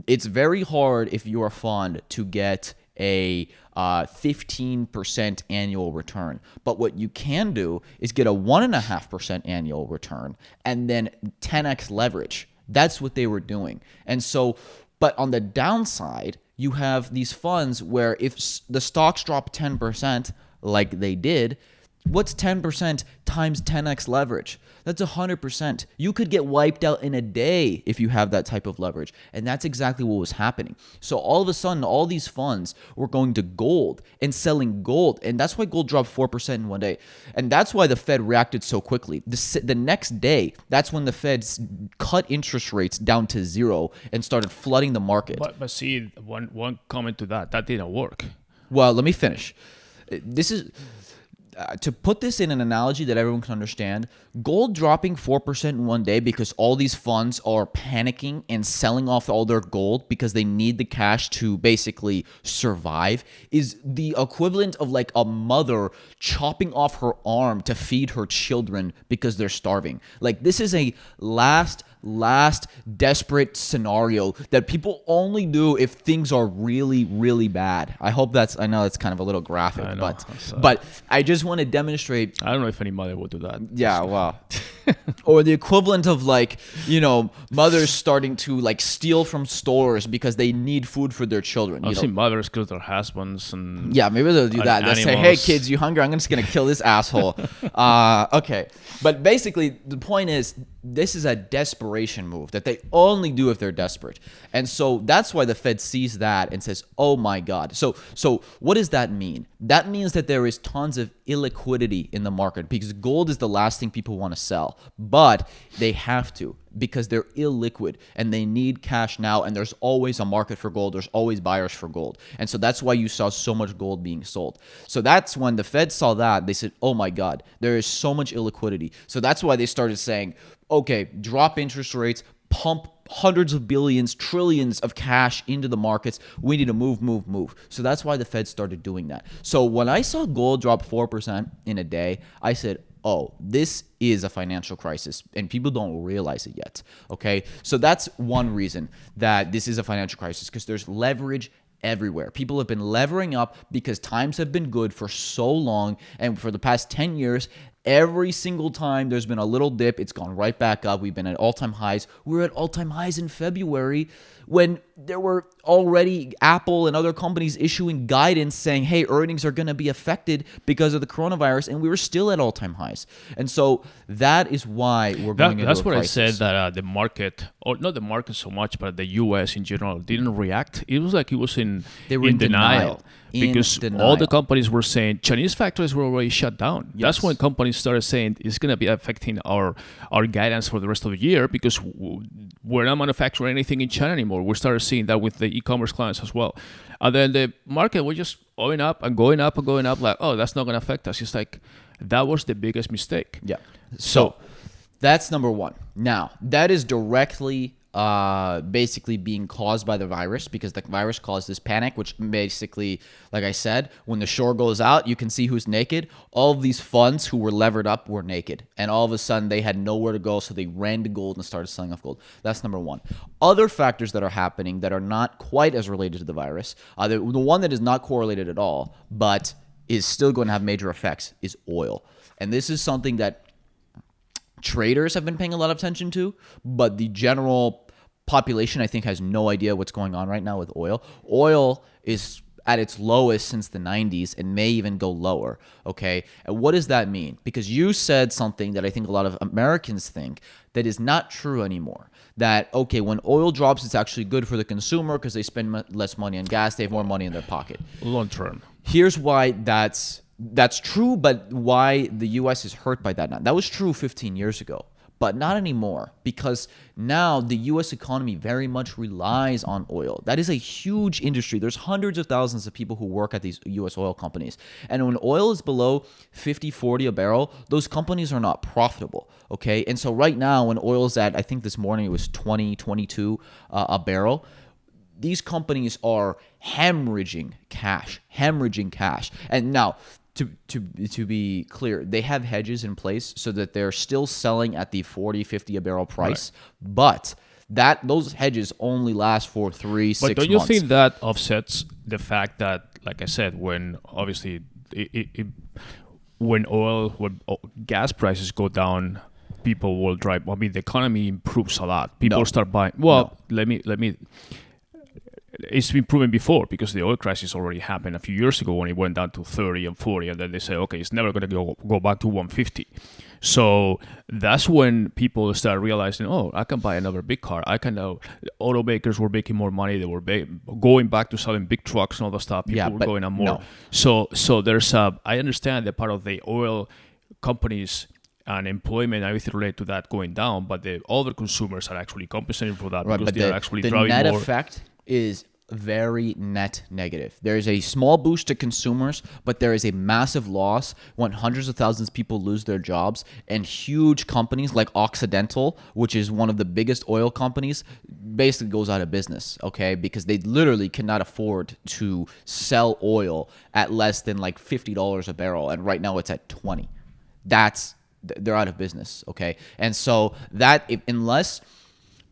it's very hard if you're a fund to get a 15% annual return. But what you can do is get a 1.5% annual return and then 10x leverage. That's what they were doing. And so, but on the downside, you have these funds where if the stocks drop 10%, like they did, What's 10% times 10x leverage? That's 100%. You could get wiped out in a day if you have that type of leverage. And that's exactly what was happening. So all of a sudden, all these funds were going to gold and selling gold. And that's why gold dropped 4% in one day. And that's why the Fed reacted so quickly. The next day, that's when the Fed cut interest rates down to zero and started flooding the market. But see, one comment to that didn't work. Well, let me finish. This is... to put this in an analogy that everyone can understand, gold dropping 4% in one day because all these funds are panicking and selling off all their gold because they need the cash to basically survive is the equivalent of like a mother chopping off her arm to feed her children because they're starving. Like, this is a last desperate scenario that people only do if things are really, really bad. I know that's kind of a little graphic, but I just want to demonstrate. I don't know if any mother would do that. Yeah, well, or the equivalent of like, mothers starting to like steal from stores because they need food for their children. I've seen mothers kill their husbands and yeah, maybe they'll do that. They'll say, "Hey kids, you hungry? I'm just gonna kill this asshole." Okay, but basically the point is, this is a desperation move that they only do if they're desperate. And so that's why the Fed sees that and says, oh my God. So what does that mean? That means that there is tons of illiquidity in the market because gold is the last thing people want to sell. But they have to because they're illiquid and they need cash now. And there's always a market for gold. There's always buyers for gold. And so that's why you saw so much gold being sold. So that's when the Fed saw that, they said, oh my God, there is so much illiquidity. So that's why they started saying, okay, drop interest rates, pump hundreds of billions, trillions of cash into the markets. We need to move. So that's why the Fed started doing that. So when I saw gold drop 4% in a day, I said, oh, this is a financial crisis, and people don't realize it yet, okay? So that's one reason that this is a financial crisis, because there's leverage everywhere. People have been levering up because times have been good for so long, and for the past 10 years, every single time there's been a little dip, it's gone right back up. We've been at all-time highs. We were at all-time highs in February when there were already Apple and other companies issuing guidance saying, hey, earnings are going to be affected because of the coronavirus, and we were still at all-time highs. And so that is why we're going into a crisis. That's what I said, that the market, or not the market so much, but the U.S. in general didn't react. It was like it was in denial. Because all the companies were saying Chinese factories were already shut down. Yes. That's when companies started saying it's going to be affecting our guidance for the rest of the year because we're not manufacturing anything in China anymore. We started seeing that with the e-commerce clients as well. And then the market was just going up and going up and going up like, oh, that's not going to affect us. It's like that was the biggest mistake. Yeah. So that's number one. Now, that is directly basically being caused by the virus, because the virus caused this panic, which basically, like I said, when the shore goes out, you can see who's naked. All of these funds who were levered up were naked, and all of a sudden they had nowhere to go, so they ran to gold and started selling off gold. That's number one. Other factors that are happening that are not quite as related to the virus, the one that is not correlated at all, but is still going to have major effects, is oil. And this is something that traders have been paying a lot of attention to, but the general population, I think, has no idea what's going on right now with oil. Oil is at its lowest since the 90s and may even go lower, okay? And what does that mean? Because you said something that I think a lot of Americans think that is not true anymore. That, okay, when oil drops, it's actually good for the consumer because they spend less money on gas, they have more money in their pocket. Long term. Here's why that's true, but why the U.S. is hurt by that now. That was true 15 years ago. But not anymore, because now the U.S. economy very much relies on oil. That is a huge industry. There's hundreds of thousands of people who work at these U.S. oil companies. And when oil is below 50, 40 a barrel, those companies are not profitable, okay? And so right now, when oil is at, I think this morning it was 20, 22 a barrel, these companies are hemorrhaging cash. And now, to be clear, they have hedges in place so that they're still selling at the 40, 50 a barrel price, right. But those hedges only last for 3-6 months. But don't you think that offsets the fact that, like I said, when obviously when gas prices go down, people will drive. I mean, the economy improves a lot. People start buying. Well, let me. it's been proven before because the oil crisis already happened a few years ago when it went down to 30 and 40, and then they say, okay, it's never going to go back to 150. So that's when people start realizing, oh, I can buy another big car. I can now. Automakers were making more money. They were going back to selling big trucks and all that stuff. People were going on more. No. So there's I understand that part of the oil companies and employment and everything related to that going down, but the other consumers are actually compensating for that because they're actually driving more. The net effect is very net negative. There is a small boost to consumers, but there is a massive loss when hundreds of thousands of people lose their jobs, and huge companies like Occidental, which is one of the biggest oil companies, basically goes out of business, okay? Because they literally cannot afford to sell oil at less than like $50 a barrel, and right now it's at 20. They're out of business, okay? And so unless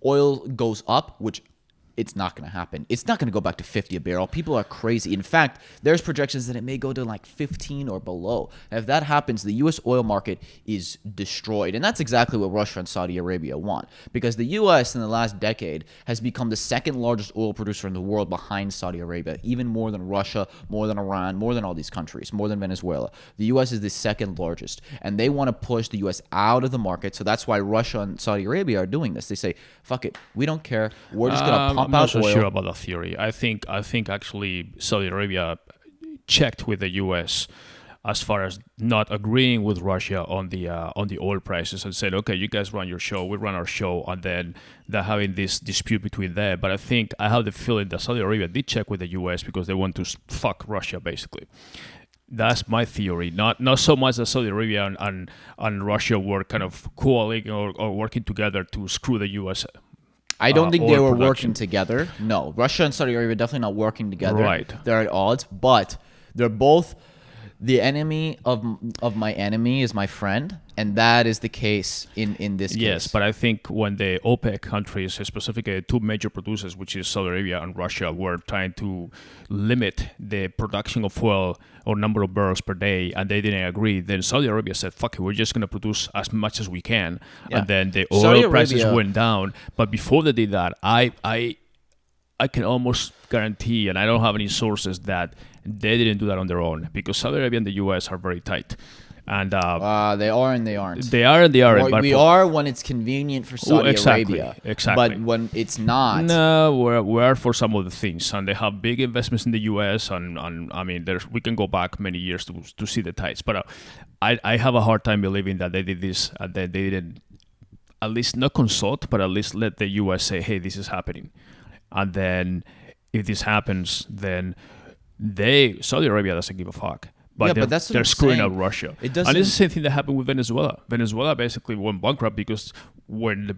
oil goes up, which it's not going to happen. It's not going to go back to 50 a barrel. People are crazy. In fact, there's projections that it may go to like 15 or below. And if that happens, the U.S. oil market is destroyed. And that's exactly what Russia and Saudi Arabia want. Because the U.S. in the last decade has become the second largest oil producer in the world behind Saudi Arabia, even more than Russia, more than Iran, more than all these countries, more than Venezuela. The U.S. is the second largest. And they want to push the U.S. out of the market. So that's why Russia and Saudi Arabia are doing this. They say, fuck it. We don't care. We're just going to pump I'm not so oil. sure about that theory. I think actually Saudi Arabia checked with the U.S. as far as not agreeing with Russia on the oil prices and said, okay, you guys run your show, we run our show, and then they're having this dispute between them. But I have the feeling that Saudi Arabia did check with the U.S. because they want to fuck Russia, basically. That's my theory. Not so much that Saudi Arabia and Russia were kind of coalescing or working together to screw the U.S. I don't think they were production. working together. No, Russia and Saudi Arabia definitely not working together. Right. They're at odds, but they're both the enemy of my enemy is my friend, and that is the case in this case. Yes, but I think when the OPEC countries, specifically two major producers, which is Saudi Arabia and Russia, were trying to limit the production of oil or number of barrels per day, and they didn't agree, then Saudi Arabia said, fuck it, we're just going to produce as much as we can. Yeah. And then the Saudi oil prices Arabia went down. But before they did that, I can almost guarantee, and I don't have any sources, that they didn't do that on their own, because Saudi Arabia and the U.S. are very tight. And they are and they aren't. They are and they aren't. Well, we are when it's convenient for Saudi Arabia. Exactly. But when it's not. No, we are for some of the things. And they have big investments in the U.S. And I mean, we can go back many years to see the ties. But I have a hard time believing that they did this and that they didn't at least not consult, but at least let the U.S. say, hey, this is happening. And then if this happens, then Saudi Arabia doesn't give a fuck. But they're screwing out Russia. And it's the same thing that happened with Venezuela. Venezuela basically went bankrupt because when the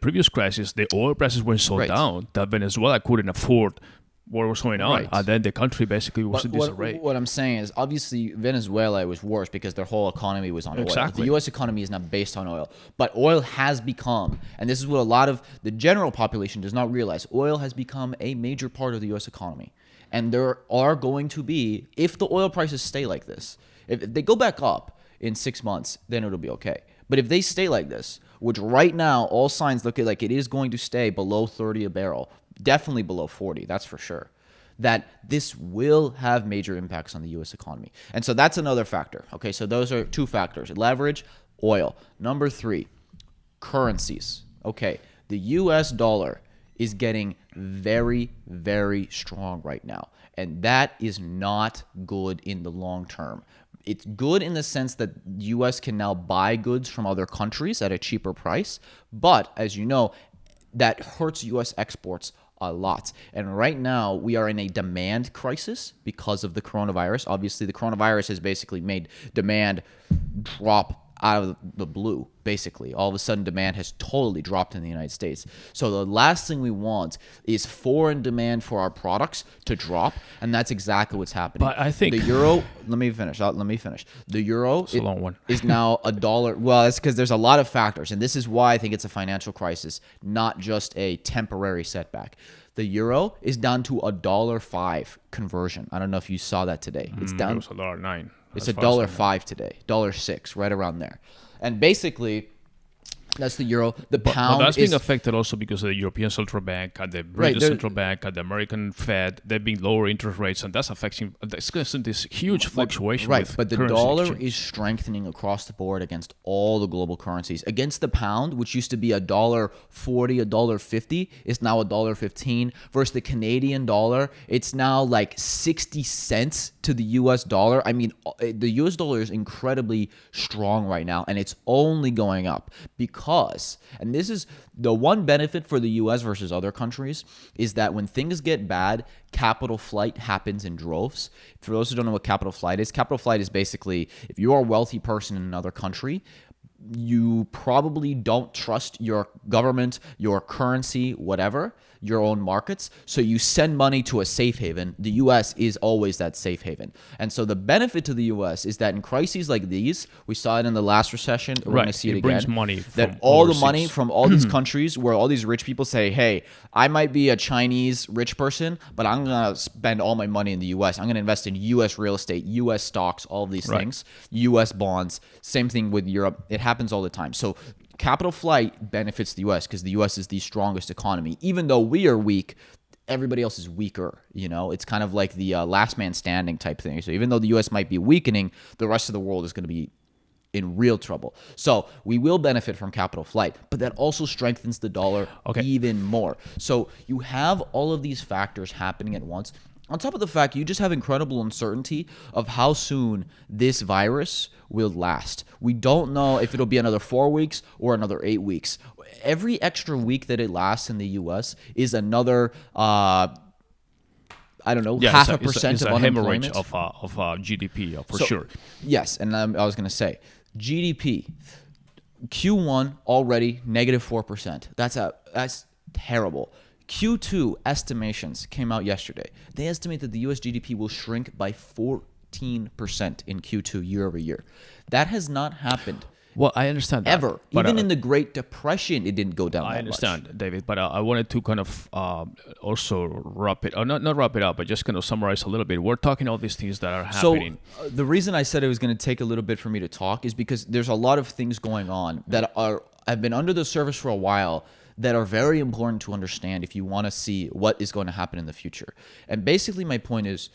previous crisis, the oil prices went so down that Venezuela couldn't afford what was going on. Right. And then the country basically was in disarray. What I'm saying is, obviously, Venezuela was worse because their whole economy was on oil. The U.S. economy is not based on oil. But oil has become, and this is what a lot of the general population does not realize, oil has become a major part of the U.S. economy. And there are going to be, if the oil prices stay like this, if they go back up in 6 months, then it'll be okay. But if they stay like this, which right now all signs look like it is going to stay below 30 a barrel, definitely below 40, that's for sure, that this will have major impacts on the U.S. economy. And so that's another factor. Okay, so those are two factors: leverage, oil. Number 3, currencies. Okay, the U.S. dollar is getting very, very strong right now. And that is not good in the long term. It's good in the sense that the U.S. can now buy goods from other countries at a cheaper price. But as you know, that hurts U.S. exports a lot. And right now, we are in a demand crisis because of the coronavirus. Obviously, the coronavirus has basically made demand drop out of the blue, basically. All of a sudden, demand has totally dropped in the United States. So the last thing we want is foreign demand for our products to drop, and that's exactly what's happening. But I think the euro. Let me finish. The euro a long one. is now $1. Well, that's because there's a lot of factors, and this is why I think it's a financial crisis, not just a temporary setback. The euro is down to $1.05 conversion. I don't know if you saw that today. It's down. It was $1.09. It's $1.05 today, $1.06, right around there. And basically, That's the euro. The But pound that's is being affected also because of the European Central Bank and the British they're- Central Bank and the American Fed. They've been lower interest rates, and that's affecting. That's causing this huge fluctuation. right, with but the currency dollar exchange. is strengthening across the board against all the global currencies. Against the pound, which used to be $1.40, $1.50, is now $1.15. Versus the Canadian dollar, it's now like 60 cents to the US dollar. I mean, the US dollar is incredibly strong right now, and it's only going up because, and this is the one benefit for the US versus other countries, is that when things get bad, capital flight happens in droves. For those who don't know what capital flight is basically if you are a wealthy person in another country, you probably don't trust your government, your currency, whatever, your own markets. So you send money to a safe haven. The US is always that safe haven. And so the benefit to the US is that in crises like these, we saw it in the last recession, we're going to see it again. Brings money That from all overseas. the money from all these countries where all these rich people say, hey, I might be a Chinese rich person, but I'm going to spend all my money in the US. I'm going to invest in US real estate, US stocks, all of these things, US bonds. Same thing with Europe. It happens all the time. So capital flight benefits the US because the US is the strongest economy. Even though we are weak, everybody else is weaker. You know, it's kind of like the last man standing type thing. So even though the US might be weakening, the rest of the world is going to be in real trouble. So we will benefit from capital flight, but that also strengthens the dollar even more. So you have all of these factors happening at once. On top of the fact, you just have incredible uncertainty of how soon this virus will last. We don't know if it'll be another 4 weeks or another 8 weeks. Every extra week that it lasts in the US is another, half a percent it's of a hemorrhage unemployment. of GDP for So, sure. Yes, and I was going to say, GDP, Q1 already negative 4%. That's terrible. Q2 estimations came out yesterday. They estimate that the US GDP will shrink by 14% in Q2 year over year. That has not happened Well, I understand that. ever. But, Even in the Great Depression, it didn't go down I that understand, much. David, but I wanted to kind of also wrap it, not wrap it up, but just kind of summarize a little bit. We're talking all these things that are happening. So the reason I said it was going to take a little bit for me to talk is because there's a lot of things going on that have been under the surface for a while that are very important to understand if you want to see what is going to happen in the future. And basically my point is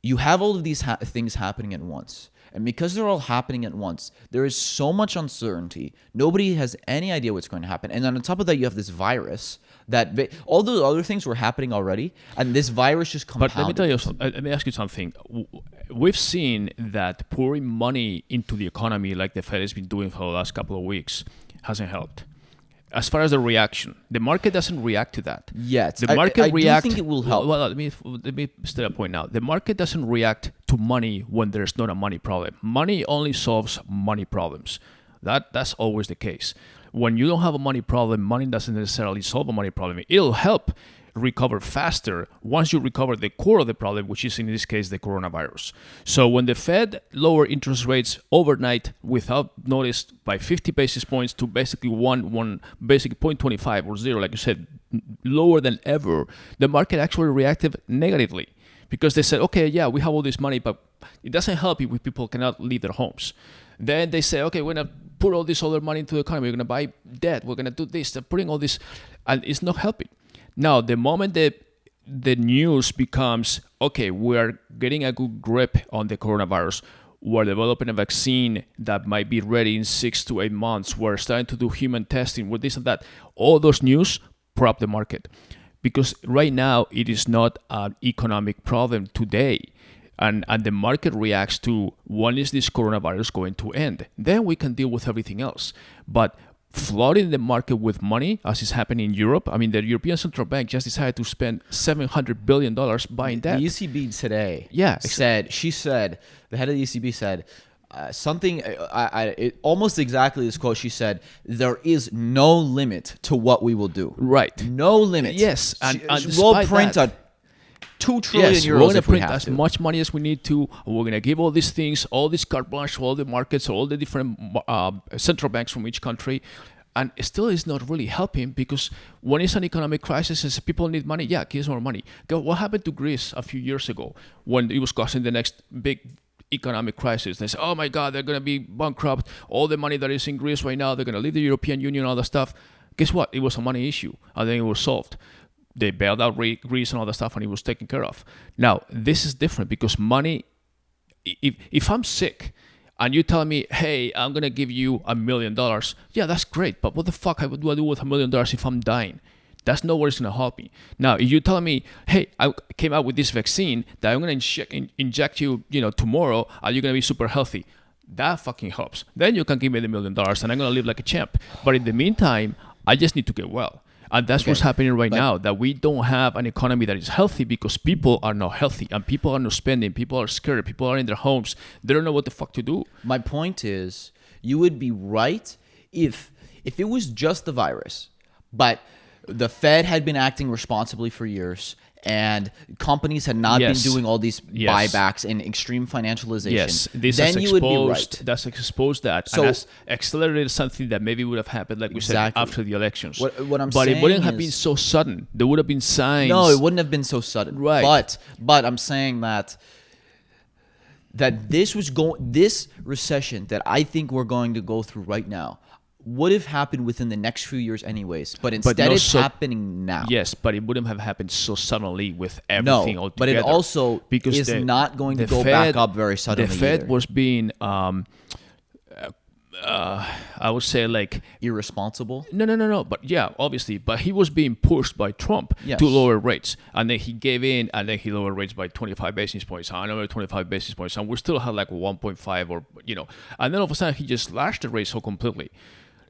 you have all of these things happening at once. And because they're all happening at once, there is so much uncertainty. Nobody has any idea what's going to happen. And then on top of that, you have this virus that all the other things were happening already. And this virus just compounded. But let me tell you, let me ask you something. We've seen that pouring money into the economy, like the Fed has been doing for the last couple of weeks, hasn't helped. As far as the reaction, the market doesn't react to that. Yet. The market I do react. think it will help. Well, let me state a point now. The market doesn't react to money when there's not a money problem. Money only solves money problems. That's always the case. When you don't have a money problem, money doesn't necessarily solve a money problem. It'll help recover faster once you recover the core of the problem, which is in this case the coronavirus. So when the Fed lowered interest rates overnight without notice by 50 basis points to basically basically 0.25 or zero, like you said, lower than ever, the market actually reacted negatively because they said, okay, yeah, we have all this money, but it doesn't help if people cannot leave their homes. Then they say, okay, we're going to put all this other money into the economy. We're going to buy debt. We're going to do this. They're putting all this, and it's not helping. Now, the moment the news becomes, okay, we're getting a good grip on the coronavirus, we're developing a vaccine that might be ready in 6 to 8 months, we're starting to do human testing with this and that, all those news prop the market. Because right now, it is not an economic problem today. And the market reacts to, when is this coronavirus going to end? Then we can deal with everything else. But flooding the market with money, as is happening in Europe. I mean, the European Central Bank just decided to spend $700 billion buying debt. The ECB today said, the head of the ECB said, almost exactly this quote. She said, there is no limit to what we will do. Right. No limit. Yes. And we'll despite print that, 2 trillion yes, we're euros going to if we print have as to. much money as we need to. We're going to give all these things, all this carte blanche to all the markets, all the different central banks from each country. And it still is not really helping because when it's an economic crisis, is people need money. Yeah, give us more money. What happened to Greece a few years ago when it was causing the next big economic crisis. They say, oh my God, they're going to be bankrupt. All the money that is in Greece right now, they're going to leave the European Union, all that stuff. Guess what? It was a money issue, and then it was solved. They bailed out Greece and all that stuff, and it was taken care of. Now, this is different because money, if I'm sick, and you tell me, hey, I'm going to give you $1 million, yeah, that's great, but what the fuck do I do with $1 million if I'm dying? That's not what's going to help me. Now, if you tell me, hey, I came out with this vaccine that I'm going to inject you, tomorrow, and you're going to be super healthy, that fucking helps. Then you can give me the $1 million, and I'm going to live like a champ. But in the meantime, I just need to get well. And that's what's happening right now, that we don't have an economy that is healthy because people are not healthy and people are not spending. People are scared. People are in their homes. They don't know what the fuck to do. My point is, you would be right if it was just the virus, but the Fed had been acting responsibly for years and companies had not been doing all these buybacks and extreme financialization. Yes, this then has you would be right. That's exposed that. So, and that's accelerated something that maybe would have happened, like we said, after the elections. What I'm but saying it wouldn't have been so sudden. There would have been signs. No, it wouldn't have been so sudden. Right. But I'm saying that this recession that I think we're going to go through right now would have happened within the next few years anyways, but instead it's happening now. Yes, but it wouldn't have happened so suddenly with everything altogether. But it also is not going to go back up very suddenly. The Fed was being, I would say, like, irresponsible. No. But yeah, obviously, but he was being pushed by Trump to lower rates, and then he gave in, and then he lowered rates by 25 basis points, another 25 basis points, and we still had like 1.5 or and then all of a sudden he just slashed the rates so completely.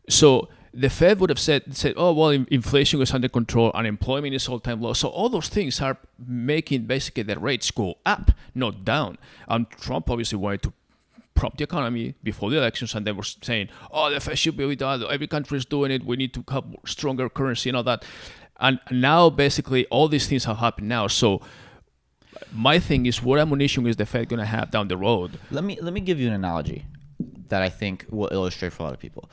So the Fed would have said, oh, well, inflation is under control, unemployment is all-time low. So all those things are making basically the rates go up, not down. And Trump obviously wanted to prop the economy before the elections, and they were saying, oh, the Fed should be done. Every country is doing it. We need to have stronger currency and all that. And now basically all these things have happened now. So my thing is, what ammunition is the Fed going to have down the road? Let me give you an analogy that I think will illustrate for a lot of people.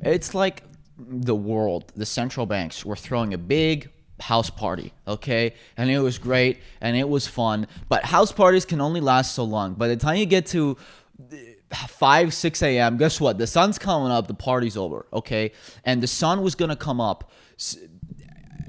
It's like the central banks were throwing a big house party, okay? And it was great and it was fun, but house parties can only last so long. By the time you get to 5, 6 a.m., guess what? The sun's coming up, the party's over, okay? And the sun was going to come up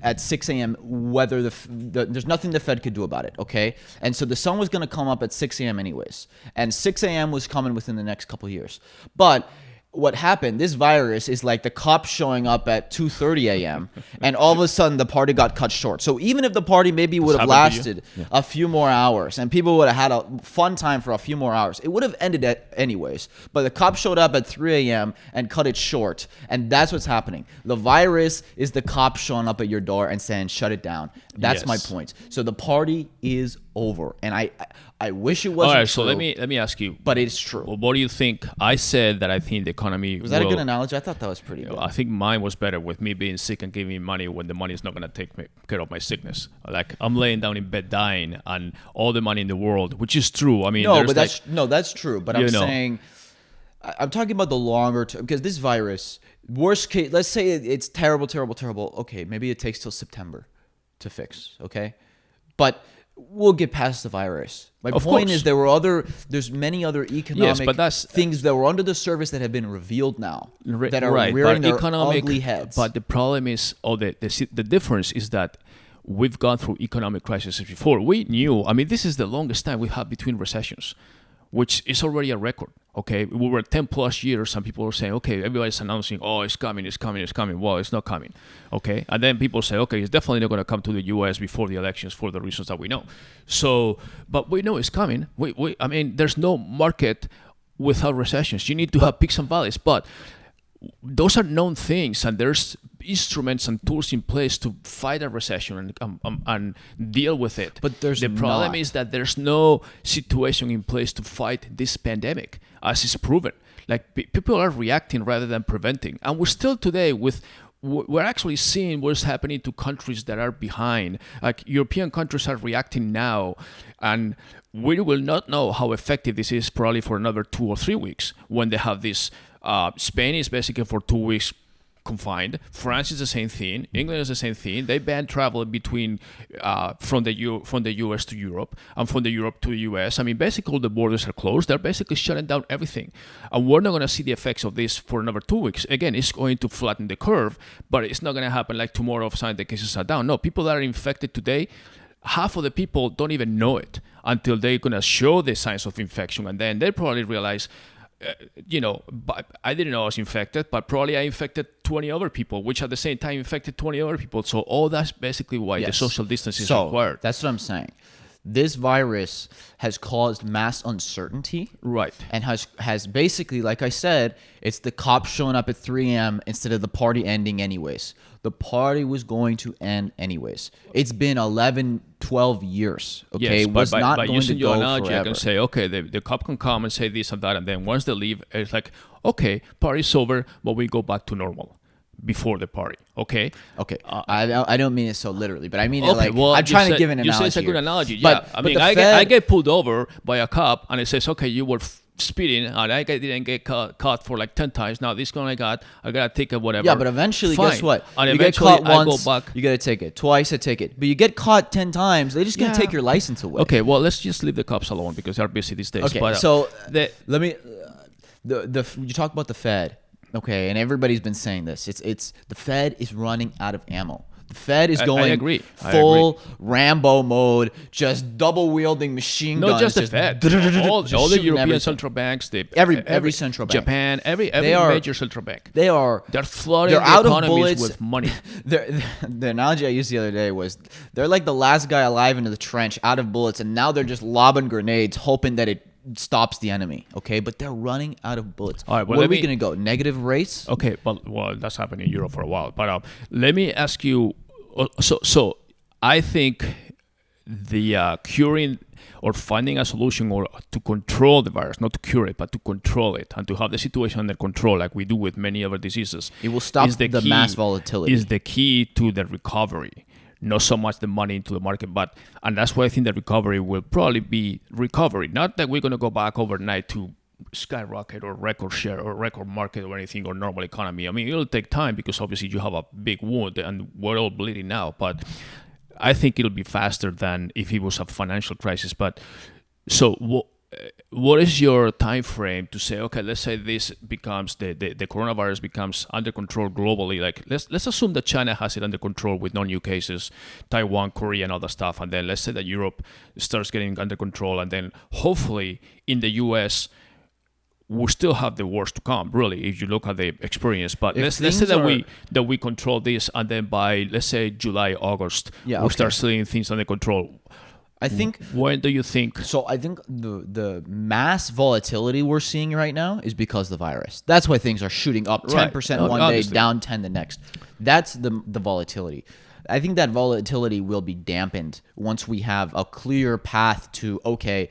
at 6 a.m. whether there's nothing the Fed could do about it, okay? And so the sun was going to come up at 6 a.m. anyways. And 6 a.m. was coming within the next couple of years. But what happened, this virus is like the cops showing up at 2:30 a.m. and all of a sudden the party got cut short. So even if the party maybe would have lasted a few more hours and people would have had a fun time for a few more hours, it would have ended anyways. But the cops showed up at 3 a.m. and cut it short. And that's what's happening. The virus is the cops showing up at your door and saying, shut it down. That's my point. So the party is over. And I wish it wasn't. All right, true, so let me ask you. But it's true. Well, what do you think? I said that I think the economy was that a good analogy? I thought that was pretty good. I think mine was better with me being sick and giving me money when the money is not going to take care of my sickness. Like I'm laying down in bed dying and all the money in the world, which is true. I mean, that's true. But I'm saying, I'm talking about the longer term, because this virus, worst case, let's say it's terrible. Okay, maybe it takes till September to fix. Okay, but we'll get past the virus. My point is there's many other economic things that were under the surface that have been revealed now that are rearing their ugly heads. But the problem is, the difference is that we've gone through economic crises before. We knew, I mean, this is the longest time we have between recessions, which is already a record. Okay, we were 10 plus years, and people were saying, okay, everybody's announcing, oh, it's coming. Well, it's not coming. Okay, and then people say, okay, it's definitely not going to come to the U.S. before the elections for the reasons that we know. So, but we know it's coming. I mean, there's no market without recessions. You need to have peaks and valleys, but those are known things, and there's instruments and tools in place to fight a recession and deal with it. But the problem is that there's no situation in place to fight this pandemic, as is proven. Like people are reacting rather than preventing, and we're still today we're actually seeing what's happening to countries that are behind. Like European countries are reacting now, and we will not know how effective this is probably for another 2 or 3 weeks when they have this. Spain is basically for 2 weeks confined. France is the same thing. England is the same thing. They banned travel between from the US to Europe and from the Europe to the US. I mean, basically all the borders are closed. They're basically shutting down everything, and we're not going to see the effects of this for another 2 weeks. Again, it's going to flatten the curve, but it's not going to happen like tomorrow of sudden the cases are down. No, people that are infected today, half of the people don't even know it until they're going to show the signs of infection, and then they probably realize, but I didn't know I was infected, but probably I infected 20 other people, which at the same time infected 20 other people. So all that's basically why the social distance is required. That's what I'm saying. This virus has caused mass uncertainty. Right. And has basically, like I said, it's the cops showing up at 3 a.m. instead of the party ending anyways. The party was going to end anyways. It's been 11, 12 years. Okay, yes, it was not by going using to your go analogy, forever. I can say, okay, the cop can come and say this and that, and then once they leave, it's like, okay, party's over, but we go back to normal before the party. Okay. Okay. I don't mean it so literally, but I mean it Okay, like well, I'm trying to give an You analogy. say it's a good here. analogy. Yeah. But I mean, the I get pulled over by a cop, and it says, okay, you were speeding, and I didn't get caught for like 10 times. Now this one I got a ticket, whatever. Yeah, but eventually, Fine. guess what? And You get eventually caught I once, go back. you get a ticket. Twice, a ticket. But you get caught 10 times, they're just going to Yeah. take your license away. Okay, well, let's just leave the cops alone because they're busy these days. Okay, but, so the, let me. You talk about the Fed, okay, and everybody's been saying this. It's the Fed is running out of ammo. The Fed is going I agree. full Rambo mode, just double wielding machine guns. not just the Fed, all the shooting European everything. central banks, Every central bank. Japan, every are- major central bank. They're flooding they're the out of economies bullets. with money. The analogy I used the other day was they're like the last guy alive into the trench, out of bullets, and now they're just lobbing grenades, hoping that it stops the enemy. Okay, but they're running out of bullets. All right, well, where are let we me- going to go? Negative rates? Okay, well, that's happened in Europe for a while. But let me ask you. So I think the curing or finding a solution or to control the virus, not to cure it, but to control it and to have the situation under control, like we do with many other diseases, It will stop is the key- mass volatility. Is the key to the recovery. Not so much the money into the market, and that's why I think the recovery will probably be recovery. Not that we're going to go back overnight to skyrocket or record share or record market or anything or normal economy. I mean, it'll take time because obviously you have a big wound and we're all bleeding now. But I think it'll be faster than if it was a financial crisis. But so what is your time frame to say, okay, let's say this becomes the coronavirus becomes under control globally. Like let's assume that China has it under control with no new cases, Taiwan, Korea, and other stuff, and then let's say that Europe starts getting under control, and then hopefully in the US we still have the worst to come, really, if you look at the experience. But let's say that we control this, and then by let's say July, August, we start seeing things under control. I think. When do you think? So I think the mass volatility we're seeing right now is because of the virus. That's why things are shooting up 10% one Obviously. day, down 10 the next. That's the volatility. I think that volatility will be dampened once we have a clear path to, okay,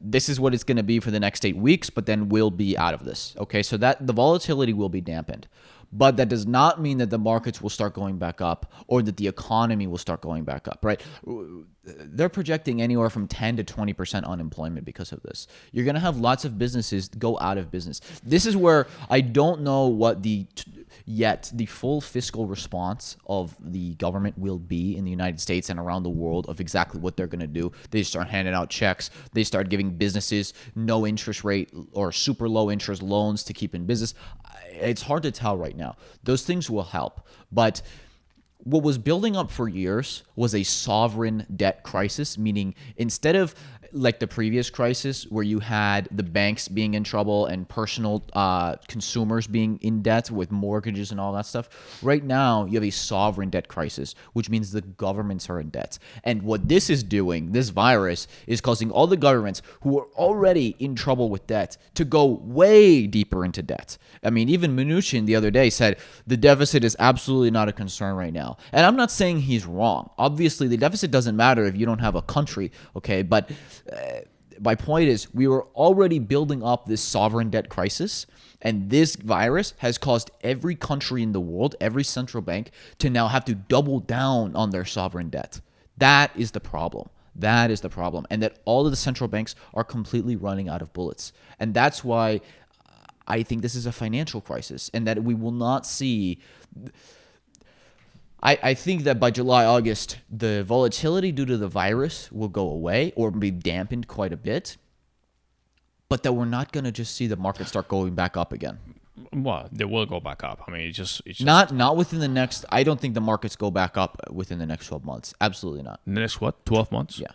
this is what it's going to be for the next 8 weeks, but then we'll be out of this. Okay, so that the volatility will be dampened. But that does not mean that the markets will start going back up or that the economy will start going back up, right? They're projecting anywhere from 10 to 20% unemployment because of this. You're going to have lots of businesses go out of business. This is where I don't know what the full fiscal response of the government will be in the United States and around the world of exactly what they're going to do. They start handing out checks. They start giving businesses no interest rate or super low interest loans to keep in business. It's hard to tell right now. Those things will help. But what was building up for years was a sovereign debt crisis, meaning instead of like the previous crisis where you had the banks being in trouble and personal consumers being in debt with mortgages and all that stuff, right now you have a sovereign debt crisis, which means the governments are in debt. And what this is doing, this virus, is causing all the governments who are already in trouble with debt to go way deeper into debt. I mean, even Mnuchin the other day said the deficit is absolutely not a concern right now. And I'm not saying he's wrong. Obviously, the deficit doesn't matter if you don't have a country, okay? But my point is we were already building up this sovereign debt crisis, and this virus has caused every country in the world, every central bank, to now have to double down on their sovereign debt. That is the problem. That is the problem. And that all of the central banks are completely running out of bullets. And that's why I think this is a financial crisis, and that we will not see. I think that by July, August, the volatility due to the virus will go away or be dampened quite a bit, but that we're not going to just see the market start going back up again. Well, they will go back up. I mean, it's just Not within the next. I don't think the markets go back up within the next 12 months. Absolutely not. the next 12 months. Yeah.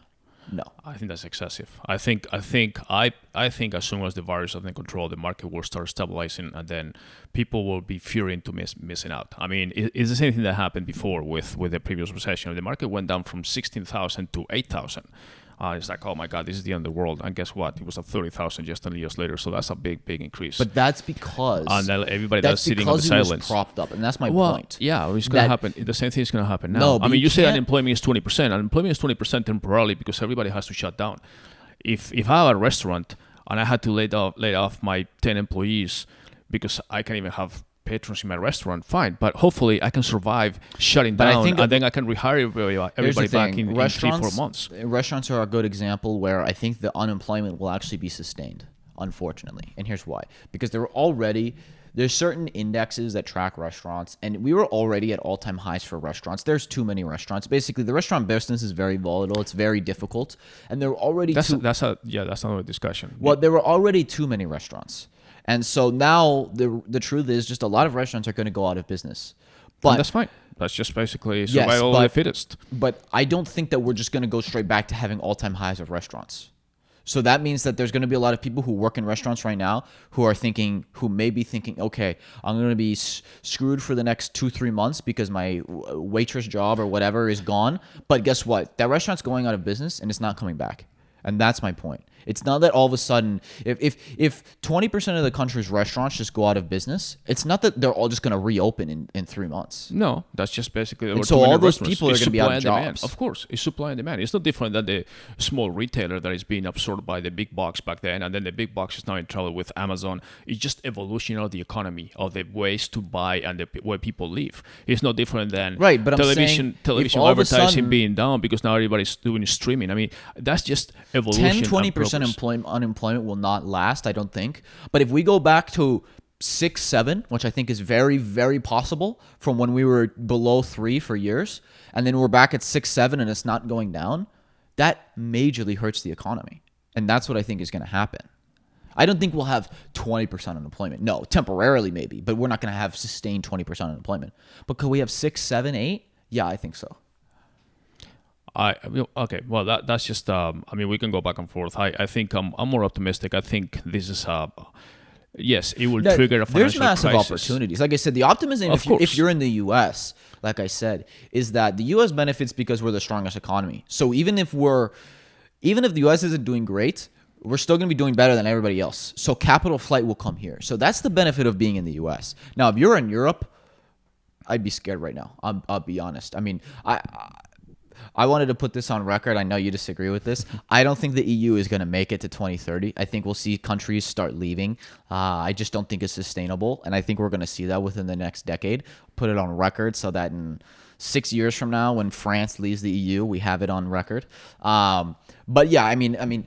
No. I think that's excessive. I think as soon as the virus is under control, the market will start stabilizing, and then people will be fearing to missing out. I mean, it's the same thing that happened before with the previous recession. The market went down from 16,000 to 8,000. It's like, oh my God, this is the end of the world. And guess what? It was at 30,000 just 10 years later. So that's a big big increase. But that's because everybody that's sitting on the sidelines was propped up, and that's my point. Yeah, it's going to happen. The same thing is going to happen now. No, but I mean, you say can't- unemployment is 20%. Unemployment is 20% temporarily because everybody has to shut down. If I have a restaurant and I had to lay off my 10 employees because I can't even have patrons in my restaurant, fine. But hopefully I can survive shutting down, and then I can rehire everybody back in 3-4 months. Restaurants are a good example where I think the unemployment will actually be sustained, unfortunately. And here's why. Because there's certain indexes that track restaurants, and we were already at all-time highs for restaurants. There's too many restaurants. Basically, the restaurant business is very volatile. It's very difficult, and there were already That's another discussion. Well, there were already too many restaurants. And so now the truth is just a lot of restaurants are going to go out of business. But and that's fine. That's just basically survival of the fittest. But I don't think that we're just going to go straight back to having all-time highs of restaurants. So that means that there's going to be a lot of people who work in restaurants right now who may be thinking, okay, I'm going to be screwed for the next 2-3 months because my waitress job or whatever is gone. But guess what? That restaurant's going out of business and it's not coming back. And that's my point. It's not that all of a sudden, if 20% of the country's restaurants just go out of business, it's not that they're all just going to reopen in 3 months. No, that's just basically. So all those people are going to be out of jobs. Of course, it's supply and demand. It's no different than the small retailer that is being absorbed by the big box back then, and then the big box is now in trouble with Amazon. It's just evolution of the economy, of the ways to buy and the way people live. It's no different than right, but television advertising being down because now everybody's doing streaming. I mean, that's just evolution. 10-20% unemployment will not last, I don't think. But if we go back to 6-7, which I think is very, very possible from when we were below 3 for years, and then we're back at 6-7 and it's not going down, that majorly hurts the economy. And that's what I think is going to happen. I don't think we'll have 20% unemployment. No, temporarily maybe, but we're not going to have sustained 20% unemployment. But could we have 6, 7, 8? Yeah, I think so. Okay, well that's just. I mean, we can go back and forth. I think I'm more optimistic. I think this is yes, it will trigger a financial crisis. There's massive crisis. Opportunities. Like I said, the optimism, if you're in the U.S., like I said, is that the U.S. benefits because we're the strongest economy. So even if the U.S. isn't doing great, we're still going to be doing better than everybody else. So capital flight will come here. So that's the benefit of being in the U.S. Now, if you're in Europe, I'd be scared right now. I'll be honest. I mean, I wanted to put this on record. I know you disagree with this. I don't think the EU is going to make it to 2030. I think we'll see countries start leaving. I just don't think it's sustainable. And I think we're going to see that within the next decade. Put it on record so that in 6 years from now, when France leaves the EU, we have it on record. But yeah, I mean,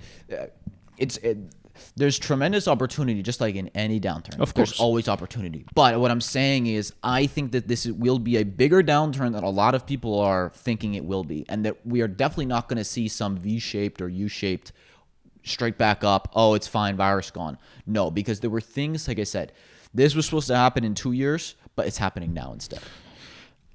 there's tremendous opportunity, just like in any downturn. Of course. There's always opportunity. But what I'm saying is I think that will be a bigger downturn than a lot of people are thinking it will be. And that we are definitely not going to see some V-shaped or U-shaped straight back up. Oh, it's fine. Virus gone. No, because there were things, like I said, this was supposed to happen in 2 years, but it's happening now instead.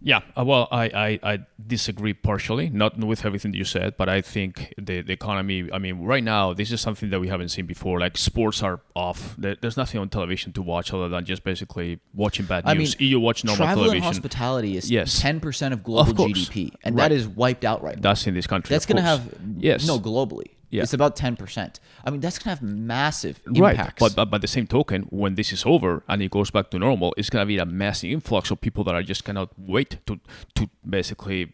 Yeah, well, I disagree partially, not with everything you said, but I think the economy, I mean, right now, this is something that we haven't seen before. Like, sports are off. There's nothing on television to watch other than just basically watching bad news. I mean, you watch normal travel television. And hospitality is Yes. 10% of global GDP, and that is wiped out right now. That's in this country. That's going to have, yes. No, globally. Yeah. It's about 10%. I mean, that's going to have massive impacts. Right, but by the same token, when this is over and it goes back to normal, it's going to be a massive influx of people that are just cannot wait to basically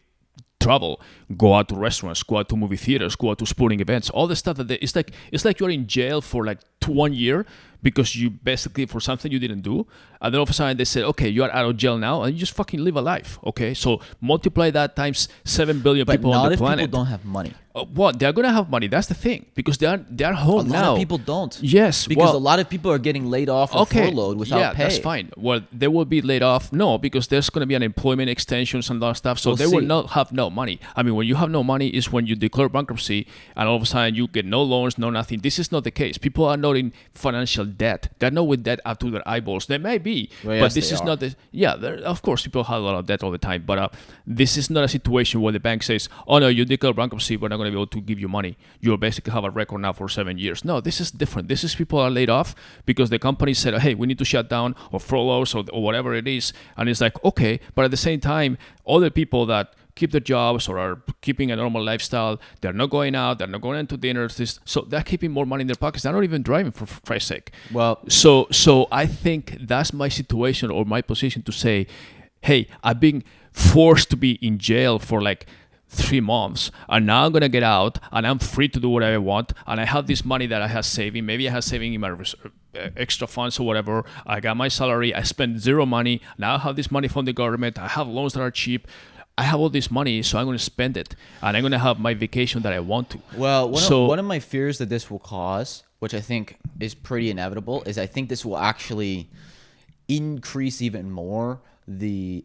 travel, go out to restaurants, go out to movie theaters, go out to sporting events, all the stuff it's like you're in jail for like to 1 year because you basically for something you didn't do, and then all of a sudden they said, okay, you are out of jail now, and you just fucking live a life. Okay, so multiply that times 7 billion But people on not the if planet. people don't have money. Well, they're gonna have money. That's the thing, because they're home A now. lot of people don't. Yes, Because well, a lot of people are getting laid off or furloughed without yeah, pay. that's fine. Well, they will be laid off. No, because there's going to be unemployment extensions and that stuff. So We'll they will see. not have no money. I mean, when you have no money is when you declare bankruptcy and all of a sudden you get no loans, no nothing. This is not the case. People are not in financial debt. They're not with debt up to their eyeballs. They may be, Well, but yes, this they is are. not the. Yeah, of course, people have a lot of debt all the time. But this is not a situation where the bank says, "Oh no, you declare bankruptcy, we're not going to be able to give you money. You'll basically have a record now for 7 years." No, this is different. This is people are laid off because the company said, "Hey, we need to shut down or furloughs or whatever it is," and it's like, okay, but at the same time, other people that keep their jobs or are keeping a normal lifestyle, they're not going out, they're not going into dinners, so they're keeping more money in their pockets. They're not even driving, for Christ's sake. Well, So I think that's my situation or my position to say, hey, I've been forced to be in jail for like 3 months, and now I'm gonna get out and I'm free to do whatever I want, and I have this money that I have saving. Maybe I have saving in my extra funds or whatever. I got my salary, I spend zero money. Now I have this money from the government. I have loans that are cheap. I have all this money, so I'm going to spend it, and I'm going to have my vacation that I want to. Well, one of my fears that this will cause, which I think is pretty inevitable, is I think this will actually increase even more the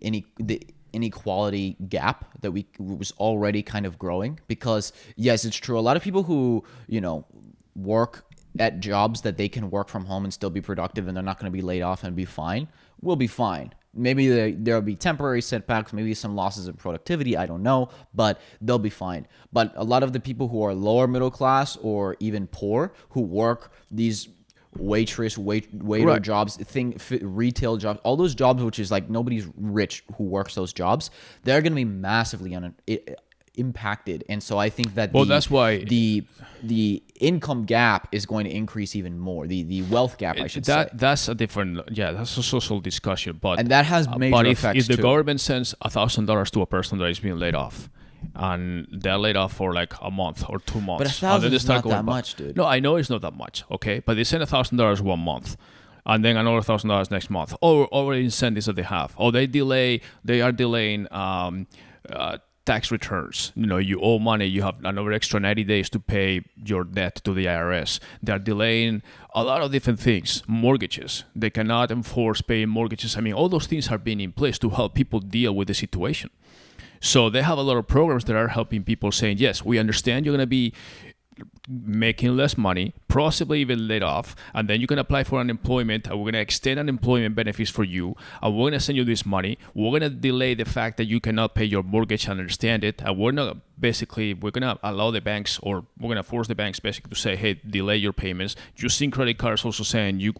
inequality gap that was already kind of growing. Because yes, it's true. A lot of people who work at jobs that they can work from home and still be productive, and they're not going to be laid off and be fine, will be fine. Maybe there'll be temporary setbacks, maybe some losses in productivity, I don't know, but they'll be fine. But a lot of the people who are lower middle class or even poor, who work these waiter Right. jobs, retail jobs, all those jobs, which is like nobody's rich who works those jobs, they're going to be massively impacted. And so I think that that's why the income gap is going to increase even more. The wealth gap, I should say. That's a different, that's a social discussion. But And that has major but effects if the too. government sends $1,000 to a person that is being laid off, and they're laid off for like a month or 2 months, But and then $1,000 they is start not going that back. much, dude. No, I know it's not that much, okay, but they send $1,000 1 month, and then another $1,000 next month, or incentives that they have, or they are delaying tax returns. You owe money, you have another extra 90 days to pay your debt to the IRS. They're delaying a lot of different things. Mortgages, they cannot enforce paying mortgages. I mean, all those things are being in place to help people deal with the situation. So they have a lot of programs that are helping people, saying, yes, we understand you're going to be making less money, possibly even laid off, and then you can apply for unemployment, and we're going to extend unemployment benefits for you, and we're going to send you this money. We're going to delay the fact that you cannot pay your mortgage and understand it, and we're going to allow the banks, or we're going to force the banks basically to say, hey, delay your payments. Using credit cards, also saying you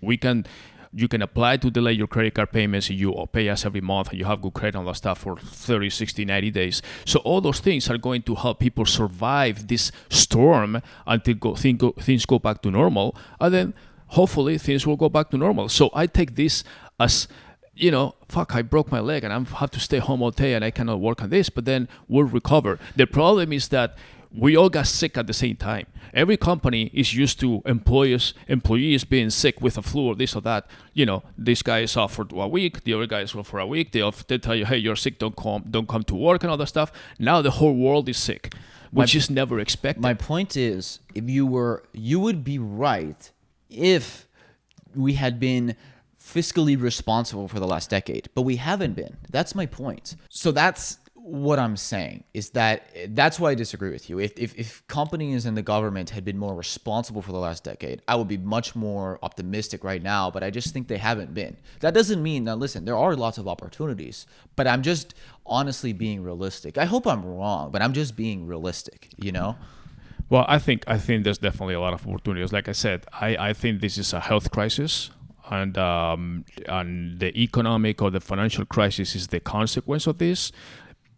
can apply to delay your credit card payments, and you pay us every month, and you have good credit and all that stuff for 30, 60, 90 days. So all those things are going to help people survive this storm until things go back to normal, and then hopefully things will go back to normal. So I take this as, I broke my leg and I have to stay home all day and I cannot work on this, but then we'll recover. The problem is that we all got sick at the same time. Every company is used to employees being sick with a flu or this or that. This guy is off for a week, the other guy is off for a week. They tell you, hey, you're sick, don't come to work and all that stuff. Now the whole world is sick, which is never expected. My point is, you would be right if we had been fiscally responsible for the last decade, but we haven't been. That's my point. So that's what I'm saying, is that's why I disagree with you. If companies and the government had been more responsible for the last decade, I would be much more optimistic right now, but I just think they haven't been. That doesn't mean that, listen, there are lots of opportunities, but I'm just honestly being realistic. I hope I'm wrong, but I'm just being realistic, Well, I think there's definitely a lot of opportunities. Like I said, I think this is a health crisis, and the economic or the financial crisis is the consequence of this.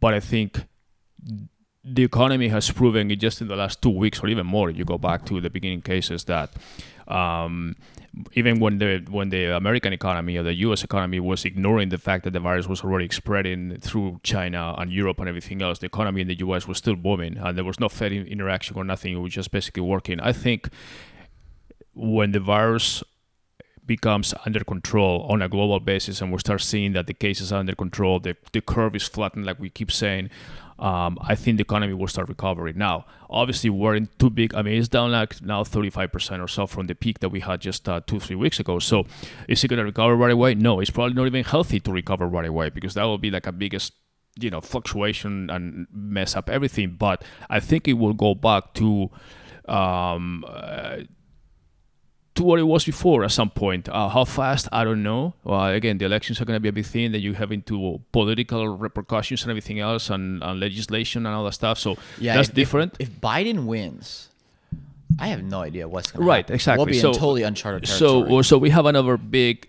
But I think the economy has proven it just in the last 2 weeks or even more. You go back to the beginning cases that even when the American economy or the U.S. economy was ignoring the fact that the virus was already spreading through China and Europe and everything else, the economy in the U.S. was still booming, and there was no Fed interaction or nothing. It was just basically working. I think when the virus becomes under control on a global basis and we start seeing that the cases are under control, the curve is flattened like we keep saying, I think the economy will start recovering. Now, obviously, we're in too big. I mean, it's down like now 35% or so from the peak that we had just 2-3 weeks ago. So is it going to recover right away? No, it's probably not even healthy to recover right away because that will be like a biggest fluctuation and mess up everything. But I think it will go back to what it was before at some point. How fast, I don't know. Again, the elections are going to be a big thing that you have into political repercussions and everything else and legislation and all that stuff. So that's different. If Biden wins, I have no idea what's going to right, happen. Exactly. We'll be in totally uncharted territory. So we have another big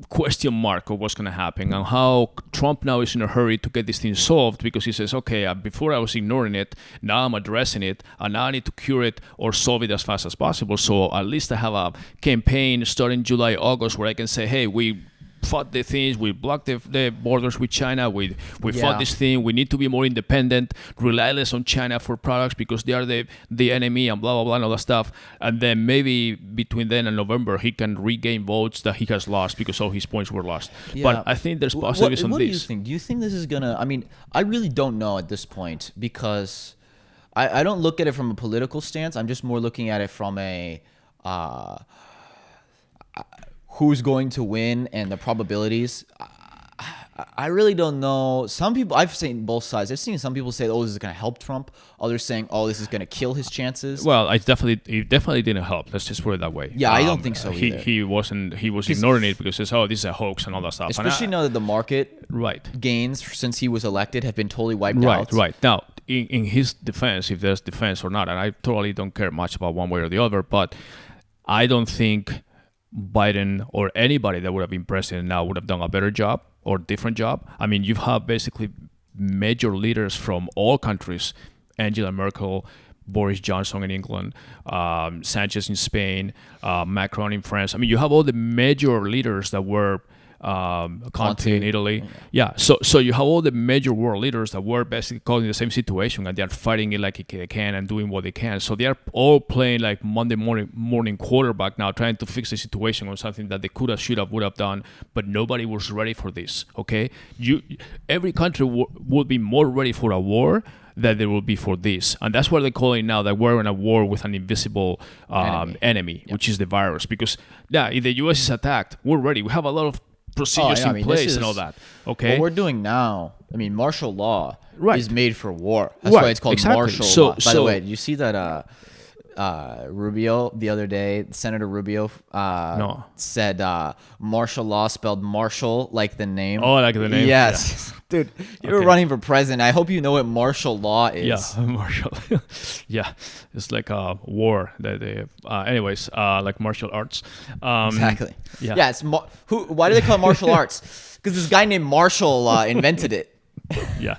question mark of what's going to happen and how Trump now is in a hurry to get this thing solved because he says, okay, before I was ignoring it, now I'm addressing it, and now I need to cure it or solve it as fast as possible. So at least I have a campaign starting July, August where I can say, hey, we fought the things, we blocked the borders with China, we fought this thing, we need to be more independent, rely less on China for products because they are the enemy and blah, blah, blah, and all that stuff. And then maybe between then and November, he can regain votes that he has lost because all his points were lost. Yeah. But I think there's positives on this. What do you think? Do you think this is going to, I mean, I really don't know at this point because I don't look at it from a political stance. I'm just more looking at it from a who's going to win and the probabilities. I really don't know. Some people, I've seen both sides. I've seen some people say, oh, this is going to help Trump. Others saying, oh, this is going to kill his chances. Well, it definitely didn't help. Let's just put it that way. Yeah, I don't think so either. He was ignoring it because he says, oh, this is a hoax and all that stuff. Especially now that the market gains since he was elected have been totally wiped out. Right. Now, in his defense, if there's defense or not, and I totally don't care much about one way or the other, but I don't think Biden or anybody that would have been president now would have done a better job or different job. I mean, you have basically major leaders from all countries, Angela Merkel, Boris Johnson in England, Sanchez in Spain, Macron in France. I mean, you have all the major leaders that were Conte in Italy. Yeah. So you have all the major world leaders that were basically caught in the same situation and they are fighting it like they can and doing what they can. So they are all playing like Monday morning quarterback now, trying to fix the situation on something that they could have, should have, would have done, but nobody was ready for this. Okay. Every country would be more ready for a war that there will be for this. And that's what they're calling now, that we're in a war with an invisible enemy, which is the virus. Because if the U.S. is attacked, we're ready. We have a lot of procedures in place and all that. Okay. What we're doing now, I mean, martial law is made for war. That's why it's called martial law. By the way, did you see that Rubio the other day, Senator Rubio said martial law spelled Marshall like the name. Oh, like the name? Yes. Yeah. Dude, you're running for president. I hope you know what martial law is. Yeah, martial. Yeah, it's like a war. Anyways, like martial arts. Exactly. Yeah. It's why do they call it martial arts? Because this guy named Marshall invented it. Yeah.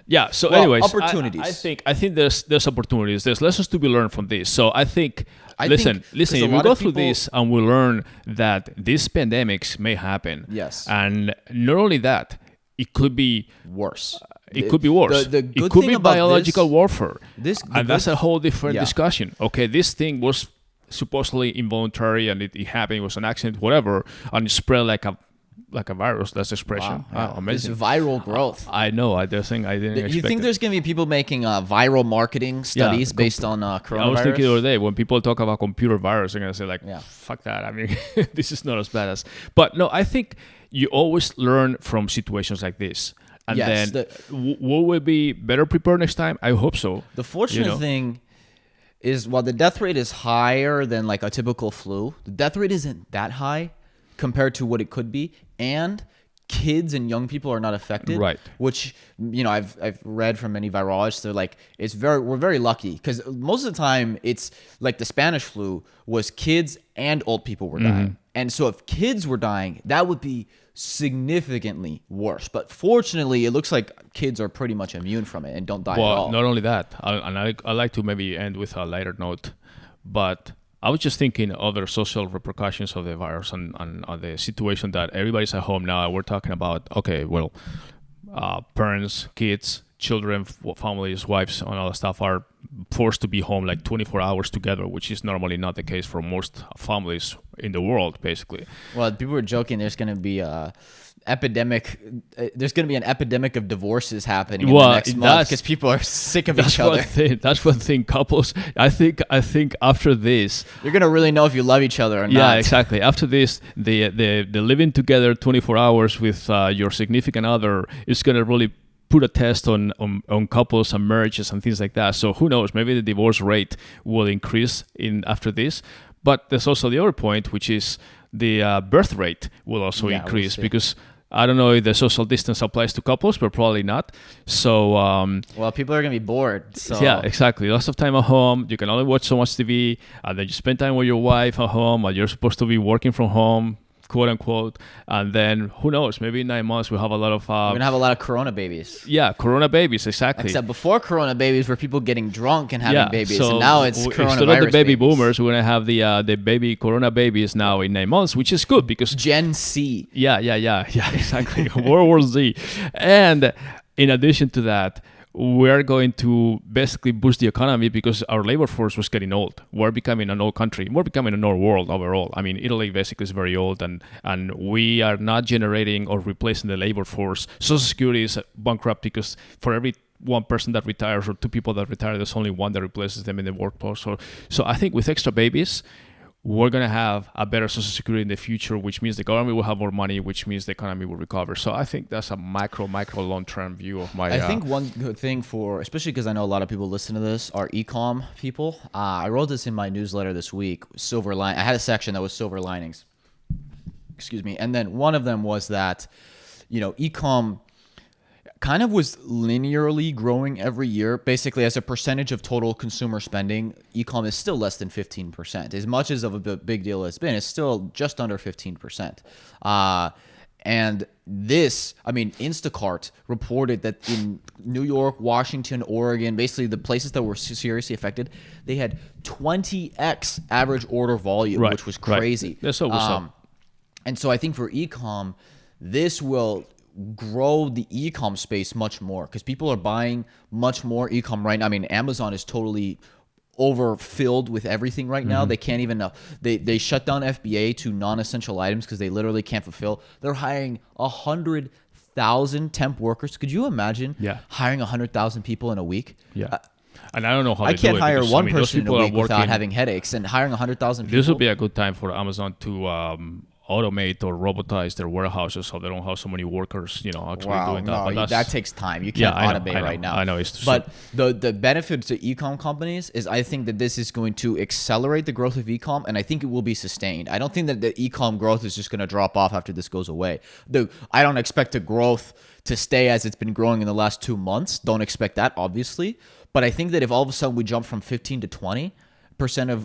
Yeah. So, anyways, opportunities. I think there's opportunities. There's lessons to be learned from this. So I think. Listen. If we go through this and we learn that these pandemics may happen. Yes. And not only that, it could be worse. It could be worse. It could be biological warfare. And that's a whole different discussion. Okay, this thing was supposedly involuntary and it happened. It was an accident, whatever, and it spread like a virus. That's the expression. Wow, amazing. It's viral growth. I know. I didn't expect You think there's going to be people making viral marketing studies based on coronavirus? I was thinking the other day, when people talk about computer virus, they're going to say like, fuck that. I mean, this is not as bad as... But no, I think you always learn from situations like this. And then will we be better prepared next time? I hope so. The fortunate thing is, while the death rate is higher than like a typical flu, the death rate isn't that high compared to what it could be, and kids and young people are not affected. Right. Which, I've read from many virologists. They're like, we're very lucky because most of the time it's like the Spanish flu was kids and old people were dying, and so if kids were dying, that would be significantly worse. But fortunately, it looks like kids are pretty much immune from it and don't die at all. Well, not only that, I like to maybe end with a lighter note, but I was just thinking other social repercussions of the virus and the situation that everybody's at home now. We're talking about, parents, kids, children, families, wives, and all that stuff are forced to be home like 24 hours together, which is normally not the case for most families in the world, basically. Well, people were joking there's going to be a epidemic. There's going to be an epidemic of divorces happening in the next month because people are sick of each other. That's one thing. Couples, I think after this, you're going to really know if you love each other or not. Yeah, exactly. After this, the living together 24 hours with your significant other is going to really put a test on couples and marriages and things like that. So who knows? Maybe the divorce rate will increase after this. But there's also the other point, which is the birth rate will also increase because I don't know if the social distance applies to couples, but probably not. So, well, people are going to be bored. So. Yeah, exactly. Lots of time at home. You can only watch so much TV, and then you spend time with your wife at home, and you're supposed to be working from home, quote unquote. And then who knows? Maybe in 9 months we'll have a lot of. We're gonna have a lot of Corona babies. Yeah, Corona babies, exactly. Except before Corona babies were people getting drunk and having babies, so and now it's coronavirus. Instead of the baby babies. boomers, we're gonna have the baby Corona babies now in 9 months, which is good because Gen C. Yeah, exactly. World War Z, and in addition to that, we're going to basically boost the economy because our labor force was getting old. We're becoming an old country. We're becoming an old world overall. I mean, Italy basically is very old, and we are not generating or replacing the labor force. Social Security is bankrupt because for every one person that retires or two people that retire, there's only one that replaces them in the workforce. So I think with extra babies, we're going to have a better Social Security in the future, which means the government will have more money, which means the economy will recover. So I think that's a micro long-term view of my... I think one good thing especially because I know a lot of people listen to this, are e-com people. I wrote this in my newsletter this week, I had a section that was silver linings. Excuse me. And then one of them was that, e-com kind of was linearly growing every year. Basically, as a percentage of total consumer spending, e-com is still less than 15%. As much as of a big deal it's been, it's still just under 15%. And Instacart reported that in New York, Washington, Oregon, basically the places that were seriously affected, they had 20x average order volume, which was crazy. Right. That's what was up. And so I think for e-com, this will grow the e-com space much more because people are buying much more e-com right now. I mean, Amazon is totally overfilled with everything right now. They can't even they shut down FBA to non-essential items because they literally can't fulfill. They're hiring 100,000 temp workers. Could you imagine hiring 100,000 people in a week? Yeah. And I don't know how I they do it. can't hire one person in a week working, without having headaches, and hiring 100,000 people. This would be a good time for Amazon to automate or robotize their warehouses so they don't have so many workers, actually doing that. But that takes time. You can't automate right now. I know. But the benefit to e-com companies is I think that this is going to accelerate the growth of e-com, and I think it will be sustained. I don't think that the e-com growth is just going to drop off after this goes away. I don't expect the growth to stay as it's been growing in the last 2 months. Don't expect that, obviously. But I think that if all of a sudden we jump from 15 to 20%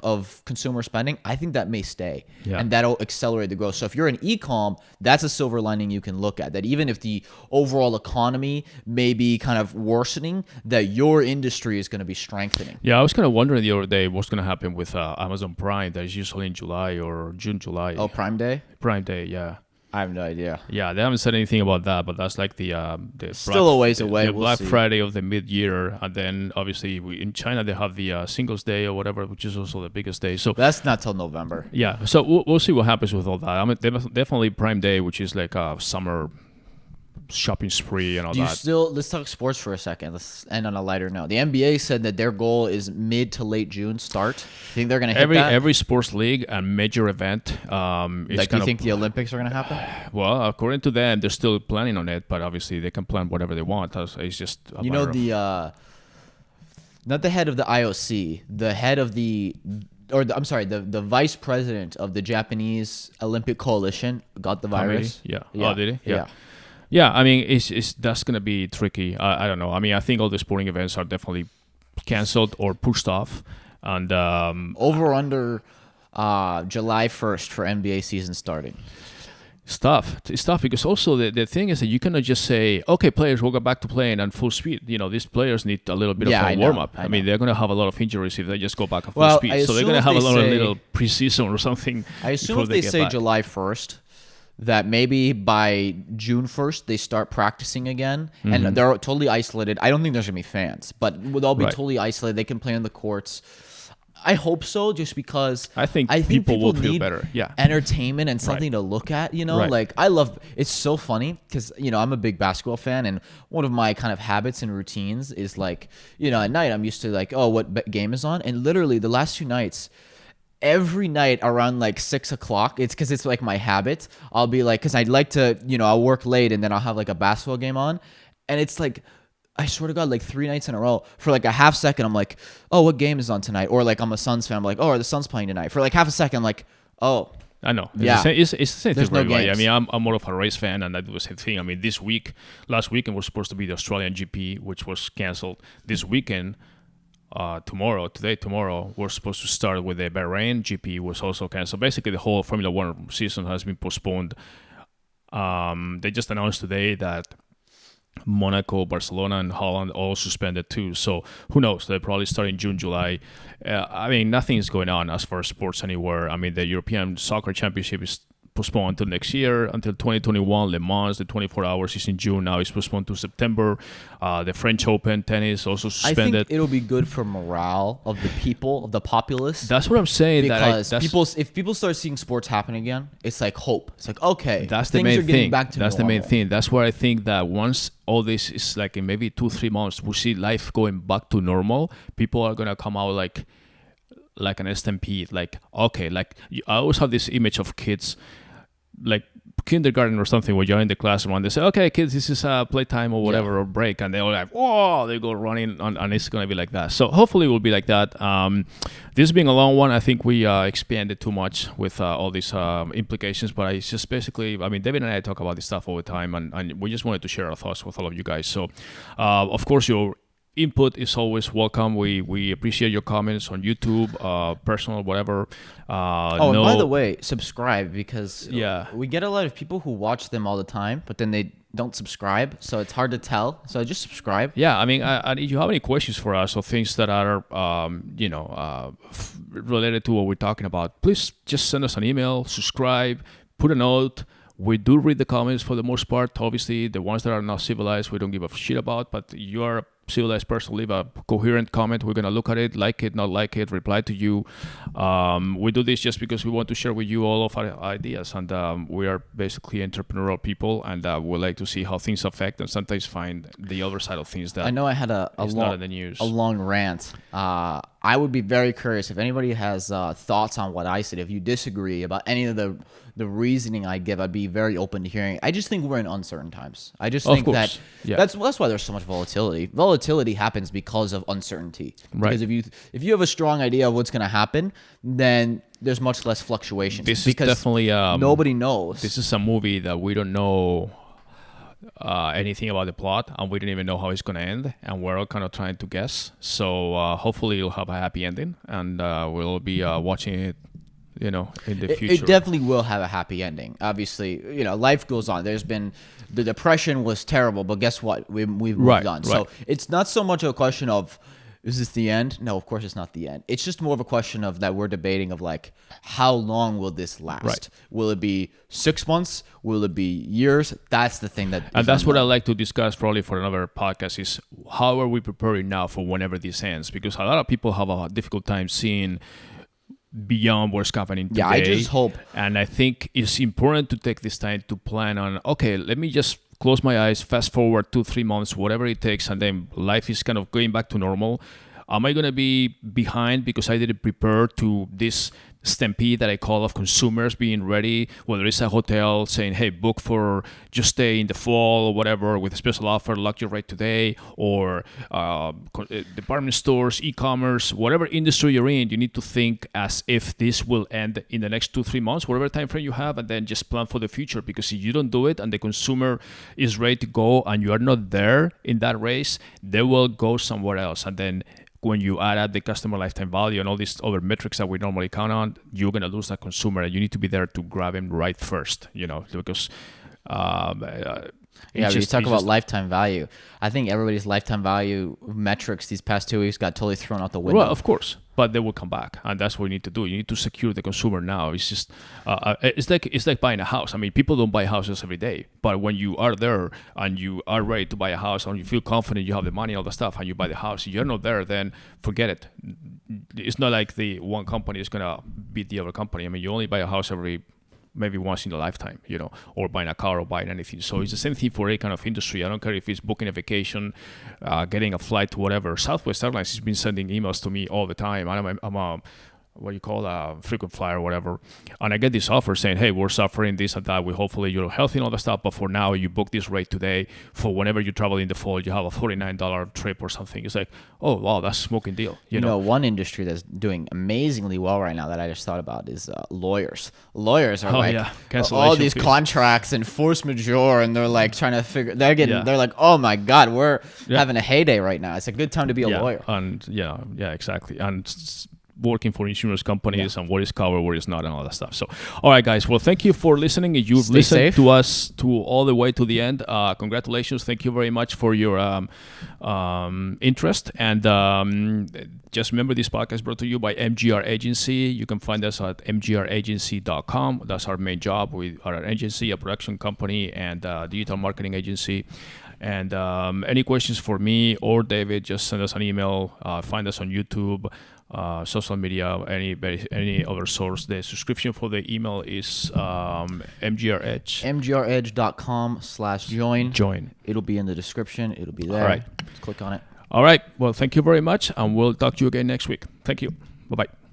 of consumer spending, I think that may stay, and that'll accelerate the growth. So if you're an e-com, that's a silver lining you can look at, that even if the overall economy may be kind of worsening, that your industry is going to be strengthening. Yeah, I was kind of wondering the other day what's going to happen with Amazon Prime that is usually in July or June, July. Oh, Prime Day? Prime Day, yeah. I have no idea. Yeah, they haven't said anything about that, but that's like the still a ways away. The Black Friday of the mid-year, and then obviously in China they have the Singles Day or whatever, which is also the biggest day. So that's not till November. Yeah, so we'll see what happens with all that. I mean, definitely Prime Day, which is like a summer shopping spree and all that. Let's talk sports for a second. Let's end on a lighter note. The NBA said that their goal is mid to late June start. Think they're going to hit that? Every sports league and major event. Do you think the Olympics are going to happen? Well, according to them, they're still planning on it, but obviously they can plan whatever they want. It's just not the head of the IOC, the head of the vice president of the Japanese Olympic Coalition got the virus. Yeah. Oh, did he? Yeah. Yeah, I mean, that's going to be tricky. I don't know. I mean, I think all the sporting events are definitely canceled or pushed off. And over under July 1st for NBA season starting. It's tough because also the thing is that you cannot just say, okay, players will go back to playing at full speed. These players need a little bit of a warm-up. I mean, they're going to have a lot of injuries if they just go back at full speed. So they're going to have a lot of little preseason or something. I assume if they say July 1st, that maybe by June 1st they start practicing again, and they're totally isolated. I don't think there's gonna be fans, but they'll be Right. totally isolated. They can play on the courts. I hope so, just because I think people will feel need better. Yeah. entertainment and something to look at. Right. Like I love. It's so funny because I'm a big basketball fan, and one of my kind of habits and routines is like at night I'm used to like, oh, what game is on, and literally the last 2 nights. Every night around like 6 o'clock, it's because it's like my habit. I'll be like, because I'd like to, I'll work late and then I'll have like a basketball game on. And it's like, I swear to God, like 3 nights in a row for like a half second, I'm like, oh, what game is on tonight? Or like I'm a Suns fan, I'm like, oh, are the Suns playing tonight? For like half a second, I'm like, oh. I know. Yeah. It's the same There's thing no for everybody. I games. mean, I'm more of a race fan, and I do the same thing. I mean, last weekend was supposed to be the Australian GP, which was canceled. This weekend, tomorrow, we're supposed to start with the Bahrain GP, was also canceled. Basically, the whole Formula One season has been postponed. They just announced today that Monaco, Barcelona, and Holland all suspended too. So who knows? They'll probably start in June, July. I mean, nothing is going on as far as sports anywhere. I mean, the European Soccer Championship is postponed until next year, until 2021. Le Mans, the 24 hours is in June. Now it's postponed to September. The French Open tennis also I suspended. think it'll be good for morale of the people, of the populace. That's what I'm saying. Because if people start seeing sports happen again, it's like hope. It's like, okay, That's the things main are getting thing. back to That's the main normal. thing. That's where I think that once all this is like in maybe 2-3 months, we see life going back to normal. People are gonna come out like an stampede. Like, okay, like I always have this image of kids, like kindergarten or something, where you're in the classroom and they say, okay, kids, this is playtime or whatever, or break, and they're all like, whoa, they go running, and it's going to be like that. So hopefully it will be like that. This being a long one, I think we expanded too much with all these implications, but it's just basically, I mean, David and I talk about this stuff all the time, and we just wanted to share our thoughts with all of you guys. So of course, your input is always welcome. We appreciate your comments on YouTube, personal, whatever. And by the way, subscribe, because Yeah. we get a lot of people who watch them all the time, but then they don't subscribe, so it's hard to tell. So just subscribe. Yeah, I mean, and if you have any questions for us or things that are, related to what we're talking about, please just send us an email, subscribe, put a note. We do read the comments for the most part. Obviously, the ones that are not civilized, we don't give a shit about. But you are a civilized person, leave a coherent comment. We're going to look at it, like it, not like it, reply to you. We do this just because we want to share with you all of our ideas. And we are basically entrepreneurial people, and we like to see how things affect and sometimes find the other side of things that I know I had a not in the news. long rant. I would be very curious if anybody has thoughts on what I said. If you disagree about any of the reasoning I give, I'd be very open to hearing. I just think we're in uncertain times. I just think that that's why there's so much volatility. Volatility happens because of uncertainty. Right. Because if you have a strong idea of what's going to happen, then there's much less fluctuation. This is because definitely nobody knows. This is a movie that we don't know anything about the plot, and we don't even know how it's going to end, and we're all kind of trying to guess. So hopefully it'll have a happy ending, and we'll be watching it, in the future. It definitely will have a happy ending. Obviously, life goes on. There's been the depression was terrible, but guess what? We've moved on. So it's not so much a question of, is this the end? No, of course it's not the end. It's just more of a question of that we're debating of like, how long will this last? Right. Will it be 6 months? Will it be years? That's the thing that. And that's what I'd like to discuss probably for another podcast is how are we preparing now for whenever this ends? Because a lot of people have a difficult time seeing beyond what's happening today. Yeah, I just hope. And I think it's important to take this time to plan on, okay, let me just close my eyes, fast forward 2-3 months, whatever it takes, and then life is kind of going back to normal. Am I going to be behind because I didn't prepare to this stampede that I call of consumers being ready, whether it's a hotel saying, hey, book for just stay in the fall or whatever with a special offer, lock your rate today, or department stores, e-commerce, whatever industry you're in, you need to think as if this will end in the next 2-3 months, whatever time frame you have, and then just plan for the future. Because if you don't do it and the consumer is ready to go and you are not there in that race, they will go somewhere else. And then when you add up the customer lifetime value and all these other metrics that we normally count on, you're going to lose that consumer, and you need to be there to grab him right first, because Yeah, you talk about lifetime value. I think everybody's lifetime value metrics these past 2 weeks got totally thrown out the window. Well, of course, but they will come back, and that's what you need to do. You need to secure the consumer now. It's just, it's like buying a house. I mean, people don't buy houses every day, but when you are there and you are ready to buy a house and you feel confident, you have the money, all the stuff, and you buy the house, if you're not there, then forget it. It's not like the one company is gonna beat the other company. I mean, you only buy a house maybe once in a lifetime, or buying a car or buying anything. So it's the same thing for any kind of industry. I don't care if it's booking a vacation, getting a flight to whatever. Southwest Airlines has been sending emails to me all the time. I'm a what you call a frequent flyer or whatever, and I get this offer saying, hey, we're suffering this and that, hopefully you're healthy and all that stuff, but for now you book this rate today, for whenever you travel in the fall you have a $49 trip or something. It's like, oh wow, that's a smoking deal. You know, one industry that's doing amazingly well right now that I just thought about is lawyers. Lawyers are all these fees, contracts and force majeure, and they're like trying to figure, they're like, oh my god, we're having a heyday right now. It's a good time to be a lawyer. And exactly. And working for insurance companies and what is covered, what is not, and all that stuff. So, all right, guys. Well, thank you for listening. You've Stay listened safe. to us all the way to the end. Congratulations. Thank you very much for your interest. And just remember, this podcast is brought to you by MGR Agency. You can find us at mgragency.com. That's our main job. We are an agency, a production company, and digital marketing agency. And any questions for me or David, just send us an email. Find us on YouTube, social media, any other source. The subscription for the email is MGR Edge. mgredge.com/join. Join. It'll be in the description. It'll be there. All right. Just click on it. All right. Well, thank you very much, and we'll talk to you again next week. Thank you. Bye-bye.